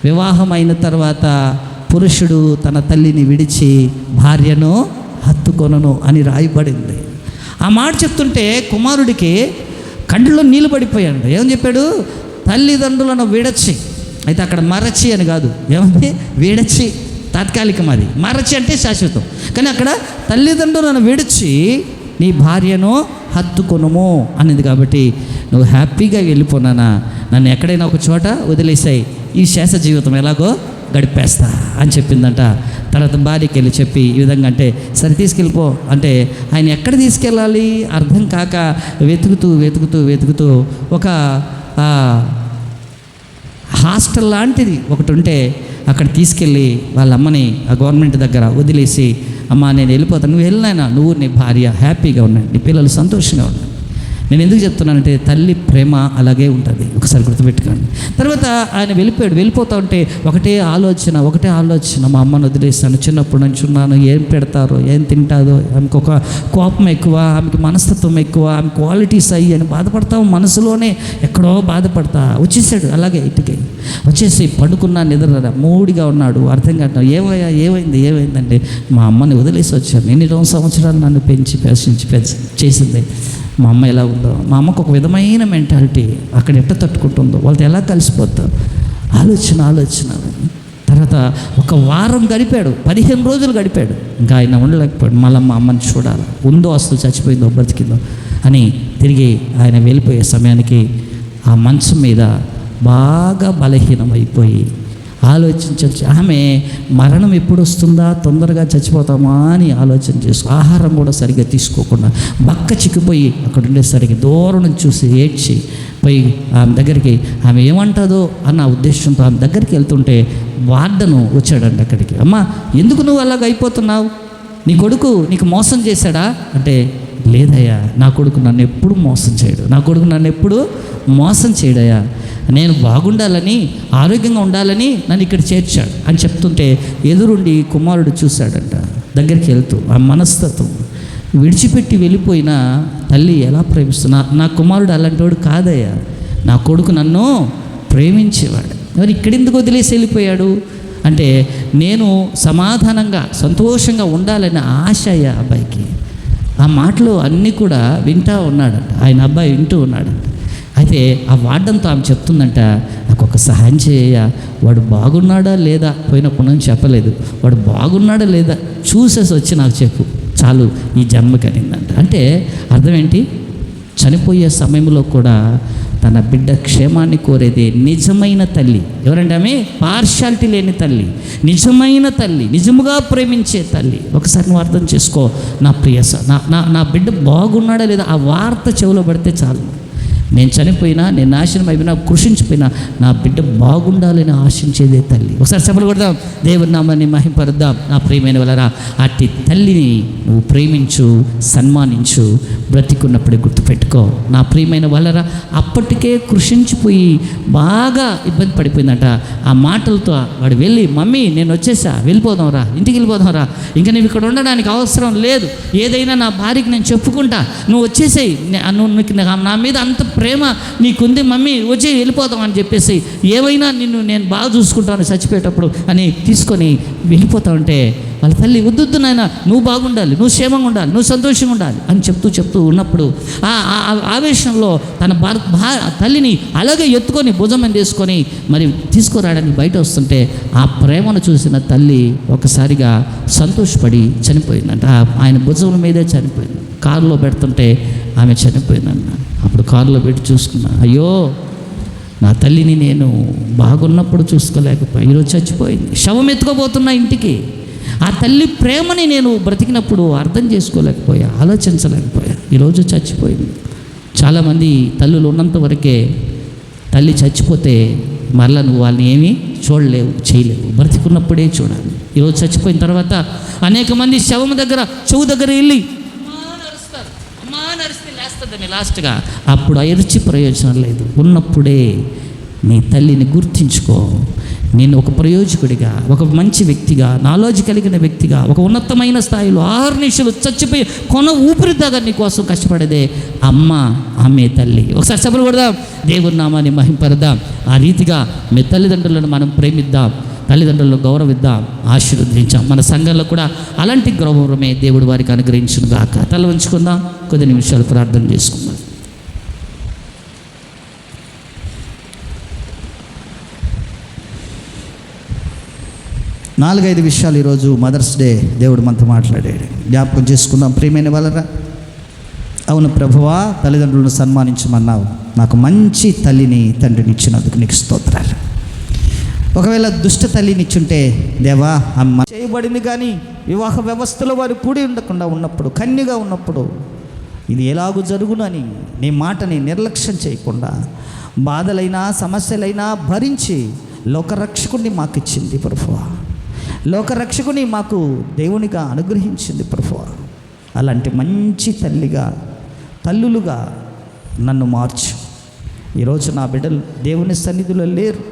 వివాహం అయిన తర్వాత పురుషుడు తన తల్లిని విడిచి భార్యను హత్తుకొనను అని రాయబడింది. ఆ మాట చెప్తుంటే కుమారుడికి కంటిలో నీళ్ళు పడిపోయాడు. ఏమని చెప్పాడు? తల్లిదండ్రులను విడచి, అయితే అక్కడ మరచి అని కాదు, ఏమంటే విడచి, తాత్కాలికం, అది మరచి అంటే శాశ్వతం. కానీ అక్కడ తల్లిదండ్రులను విడిచి నీ భార్యను హత్తుకొనుము అనేది. కాబట్టి నువ్వు హ్యాపీగా వెళ్ళిపోనానా, నన్ను ఎక్కడైనా ఒక చోట వదిలేసాయి, ఈ శేష జీవితం ఎలాగో గడిపేస్తా అని చెప్పిందంట. తర్వాత భార్యకి వెళ్ళి చెప్పి ఈ విధంగా అంటే, సరే తీసుకెళ్ళిపో అంటే, ఆయన ఎక్కడ తీసుకెళ్ళాలి అర్థం కాక వెతుకుతూ ఒక హాస్టల్ లాంటిది ఒకటి ఉంటే అక్కడ తీసుకెళ్ళి వాళ్ళ అమ్మని ఆ గవర్నమెంట్ దగ్గర వదిలేసి, అమ్మ నేను వెళ్ళిపోతాను, నువ్వు వెళ్ళినాయనా, నువ్వు నీ భార్య హ్యాపీగా ఉన్నాడు, నీ పిల్లలు సంతోషంగా ఉన్నాడు. నేను ఎందుకు చెప్తున్నానంటే తల్లి ప్రేమ అలాగే ఉంటుంది, ఒకసారి గుర్తుపెట్టుకోండి. తర్వాత ఆయన వెళ్ళిపోతూ ఉంటే ఒకటే ఆలోచన, మా అమ్మను వదిలేస్తాను, చిన్నప్పటి నుంచి ఉన్నాను, ఏం పెడతారో ఏం తింటారో, ఆమెకు ఒక కోపం ఎక్కువ, ఆమెకి మనస్తత్వం ఎక్కువ, ఆమె క్వాలిటీస్ అయ్యి అని బాధపడతాము, మనసులోనే ఎక్కడో బాధపడతా వచ్చేసాడు. అలాగే ఇంటికి వచ్చేసి పడుకున్నా, నిద్ర మూడిగా ఉన్నాడు, అర్థం కాదు, ఏమైందంటే మా అమ్మని వదిలేసి వచ్చాను, ఎన్ని సంవత్సరాలు నన్ను పెంచి చేసింది, మా అమ్మ ఎలా ఉందో, మా అమ్మకు ఒక విధమైన మెంటాలిటీ, అక్కడ ఎట్ట తట్టుకుంటుందో, వాళ్ళతో ఎలా కలిసిపోతారు, ఆలోచన. తర్వాత ఒక వారం గడిపాడు, 15 రోజులు గడిపాడు. ఇంకా ఆయన ఉండలేకపోయాడు, మళ్ళీ మా అమ్మని చూడాలి, ఉందో అసలు చచ్చిపోయిందో బ్రతికిందో అని. తిరిగి ఆయన వెళ్ళిపోయే సమయానికి ఆ మంచం మీద బాగా బలహీనమైపోయి ఆలోచించవచ్చు. ఆమె మరణం ఎప్పుడు వస్తుందా, తొందరగా చచ్చిపోతామా అని ఆలోచన చేసుకో, ఆహారం కూడా సరిగ్గా తీసుకోకుండా బక్క చిక్కిపోయి అక్కడ ఉండేసరికి దూరం నుంచి చూసి ఏడ్చి పోయి ఆమె దగ్గరికి, ఆమె ఏమంటుందో అన్న ఉద్దేశంతో ఆమె దగ్గరికి వెళ్తుంటే వార్డను వచ్చాడండి అక్కడికి. అమ్మా ఎందుకు నువ్వు అలాగ అయిపోతున్నావు, నీ కొడుకు నీకు మోసం చేశాడా అంటే, లేదయ్యా నా కొడుకు నన్ను ఎప్పుడు మోసం చేయడయ్యా, నేను బాగుండాలని, ఆరోగ్యంగా ఉండాలని నన్ను ఇక్కడ చేర్చాడు అని చెప్తుంటే ఎదురుండి కుమారుడు చూశాడంట. దగ్గరికి వెళ్తూ ఆ మనస్తత్వం విడిచిపెట్టి వెళ్ళిపోయిన తల్లి ఎలా ప్రేమిస్తున్నా, నా కుమారుడు అలాంటి వాడు కాదయ్యా, నా కొడుకు నన్ను ప్రేమించేవాడు, మరి ఇక్కడెందుకు వదిలేసి వెళ్ళిపోయాడు అంటే, నేను సమాధానంగా సంతోషంగా ఉండాలనే ఆశ అయ్యా అబ్బాయికి. ఆ మాటలు అన్నీ కూడా వింటూ ఉన్నాడంట, ఆయన అబ్బాయి వింటూ ఉన్నాడంట. అయితే ఆ వార్డంతో ఆమె చెప్తుందంట, నాకు ఒక సహాయం చేయ, వాడు బాగున్నాడా లేదా, పోయినప్పటి నుంచి చెప్పలేదు, వాడు బాగున్నాడా లేదా చూసేసి వచ్చి నాకు చెప్పు చాలు, ఈ జన్మకి అనిందంట. అంటే అర్థం ఏంటి, చనిపోయే సమయంలో కూడా తన బిడ్డ క్షేమాన్ని కోరేదే నిజమైన తల్లి. ఎవరంటే ఆమె పార్షాలిటీ లేని తల్లి, నిజమైన తల్లి, నిజముగా ప్రేమించే తల్లి. ఒకసారి నువ్వు అర్థం చేసుకో నా ప్రియ నా బిడ్డ బాగున్నాడా లేదా ఆ వార్త చెవిలో పడితే చాలు. నేను చనిపోయినా, నేను నాశనం అయిపోయినా, కృషించిపోయినా నా బిడ్డ బాగుండాలని ఆశించేదే తల్లి. ఒకసారి చెప్పలు కొడదాం, దేవుని నామాన్ని మహింపరుద్దాం. నా ప్రియమైన వాళ్ళరా, అట్టి తల్లిని నువ్వు ప్రేమించు, సన్మానించు. బ్రతికున్నప్పుడే గుర్తుపెట్టుకో నా ప్రియమైన వాళ్ళరా. అప్పటికే కృషించిపోయి బాగా ఇబ్బంది పడిపోయిందట. ఆ మాటలతో వాడు వెళ్ళి, మమ్మీ నేను వచ్చేసా, వెళ్ళిపోదాం రా, ఇంటికి వెళ్ళిపోదాం రా, ఇంకా నువ్వు ఇక్కడ ఉండడానికి అవసరం లేదు, ఏదైనా నా భార్యకి నేను చెప్పుకుంటా, నువ్వు వచ్చేసేయి, నువ్వు నా మీద అంత ప్రేమ నీకుంది మమ్మీ, వచ్చి వెళ్ళిపోతాం అని చెప్పేసి, ఏమైనా నేను బాగా చూసుకుంటాను చచ్చిపోయేటప్పుడు అని తీసుకొని వెళ్ళిపోతా ఉంటే వాళ్ళ తల్లి, వద్దు నాయన, నువ్వు బాగుండాలి, నువ్వు క్షేమంగా ఉండాలి, నువ్వు సంతోషంగా ఉండాలి అని చెప్తూ ఉన్నప్పుడు ఆ ఆవేశంలో తన తల్లిని అలాగే ఎత్తుకొని భుజం మీద తీసుకొని మరి తీసుకురావడానికి బయట వస్తుంటే ఆ ప్రేమను చూసిన తల్లి ఒకసారిగా సంతోషపడి చనిపోయిందంట. ఆయన భుజం మీదే చనిపోయింది. కారులో పెడుతుంటే ఆమె చనిపోయిందన్న. అప్పుడు కారులో పెట్టి చూసుకున్నా, అయ్యో నా తల్లిని నేను బాగున్నప్పుడు చూసుకోలేకపోయా, ఈరోజు చచ్చిపోయింది. శవం ఎత్తుకోబోతున్నా ఇంటికి. ఆ తల్లి ప్రేమని నేను బ్రతికినప్పుడు అర్థం చేసుకోలేకపోయా, ఆలోచించలేకపోయా, ఈరోజు చచ్చిపోయింది. చాలామంది తల్లులు ఉన్నంత వరకే, తల్లి చచ్చిపోతే మరలా నువ్వు వాళ్ళని ఏమీ చూడలేవు, చేయలేవు. బ్రతికున్నప్పుడే చూడాలి. ఈరోజు చచ్చిపోయిన తర్వాత అనేక మంది శవం దగ్గర, చెవు దగ్గర వెళ్ళి అమ్మా నరిస్తే లేస్తుందని లాస్ట్గా, అప్పుడు ఎరిచి ప్రయోజనం లేదు. ఉన్నప్పుడే నీ తల్లిని గుర్తించుకో. నేను ఒక ప్రయోజకుడిగా, ఒక మంచి వ్యక్తిగా, నాలెడ్జ్ కలిగిన వ్యక్తిగా, ఒక ఉన్నతమైన స్థాయిలో 6 నిమిషాలు చచ్చిపోయి ఊపిరిదాగా నీ కోసం కష్టపడేదే అమ్మ, ఆమె తల్లి. ఒకసారి చెప్పలు కొడదాం, దేవుని నామాన్ని మహింపరుద్దాం. ఆ రీతిగా మీ తల్లిదండ్రులను మనం ప్రేమిద్దాం, తల్లిదండ్రులను గౌరవిద్దాం, ఆశీర్వదించాం. మన సంఘంలో కూడా అలాంటి గౌరవమే దేవుడు వారికి అనుగ్రహించును గాక. తల ఉంచుకుందాం, కొద్ది నిమిషాలు ప్రార్థన చేసుకుందాం. నాలుగైదు విషయాలు ఈరోజు మదర్స్ డే దేవుడు మనతో మాట్లాడాడు. జ్ఞాపకం చేసుకుందాం. ప్రియమైన వాళ్ళరా, అవును ప్రభువా, తల్లిదండ్రులను సన్మానించమన్నావు. నాకు మంచి తల్లిని, తండ్రిని ఇచ్చినందుకు నీకు స్తోత్రాలు. ఒకవేళ దుష్ట తల్లిని ఇచ్చుంటే దేవా, అమ్మ చేయబడింది కానీ వివాహ వ్యవస్థలో వారు కూడి ఉండకుండా ఉన్నప్పుడు, కన్యగా ఉన్నప్పుడు ఇది ఎలాగూ జరుగునని నీ మాటని నిర్లక్ష్యం చేయకుండా బాధలైనా సమస్యలైనా భరించి లోకరక్షకుడిని మాకు ఇచ్చింది ప్రభువా. లోకరక్షకుని మాకు దేవునిగా అనుగ్రహించింది ప్రభువా. అలాంటి మంచి తల్లులుగా నన్ను మార్చు. ఈరోజు నా బిడ్డలు దేవుని సన్నిధిలో లేరు.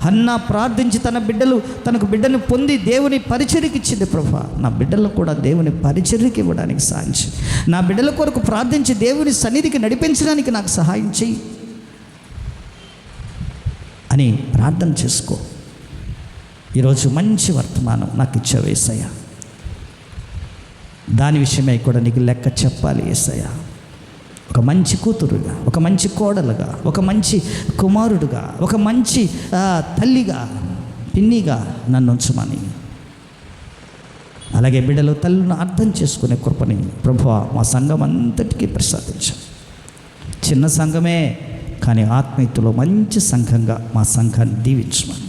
హన్నా ప్రార్థించి తనకు బిడ్డను పొంది దేవుని పరిచర్యకి ఇచ్చింది ప్రభువా. నా బిడ్డలను కూడా దేవుని పరిచర్యకి ఇవ్వడానికి సహాయం చేయి. నా బిడ్డల కొరకు ప్రార్థించి దేవుని సన్నిధికి నడిపించడానికి నాకు సహాయం చేయి అని ప్రార్థన చేసుకో. ఈరోజు మంచి వర్తమానం నాకు ఇచ్చావు యేసయ్య. దాని విషయమై కూడా నీకు లెక్క చెప్పాలి యేసయ్య. ఒక మంచి కూతురుగా, ఒక మంచి కోడలుగా, ఒక మంచి కుమారుడుగా, ఒక మంచి తల్లిగా, పిన్నిగా నన్ను ఉంచమని, అలాగే బిడ్డలు తల్లిని అర్థం చేసుకునే కృపని ప్రభువా మా సంఘం అంతటికీ ప్రసాదించు. చిన్న సంఘమే కానీ ఆత్మీయతలో మంచి సంఘంగా మా సంఘాన్ని దీవించమని,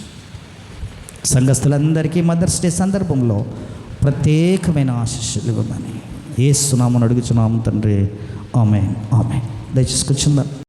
సంఘస్థులందరికీ మదర్స్ డే సందర్భంలో ప్రత్యేకమైన ఆశీస్సులు ఇవ్వమని యేసు నామమున అడుగుచున్నాము తండ్రి. ఆమేన్, ఆమేన్. దయచేసి కూర్చుందాం.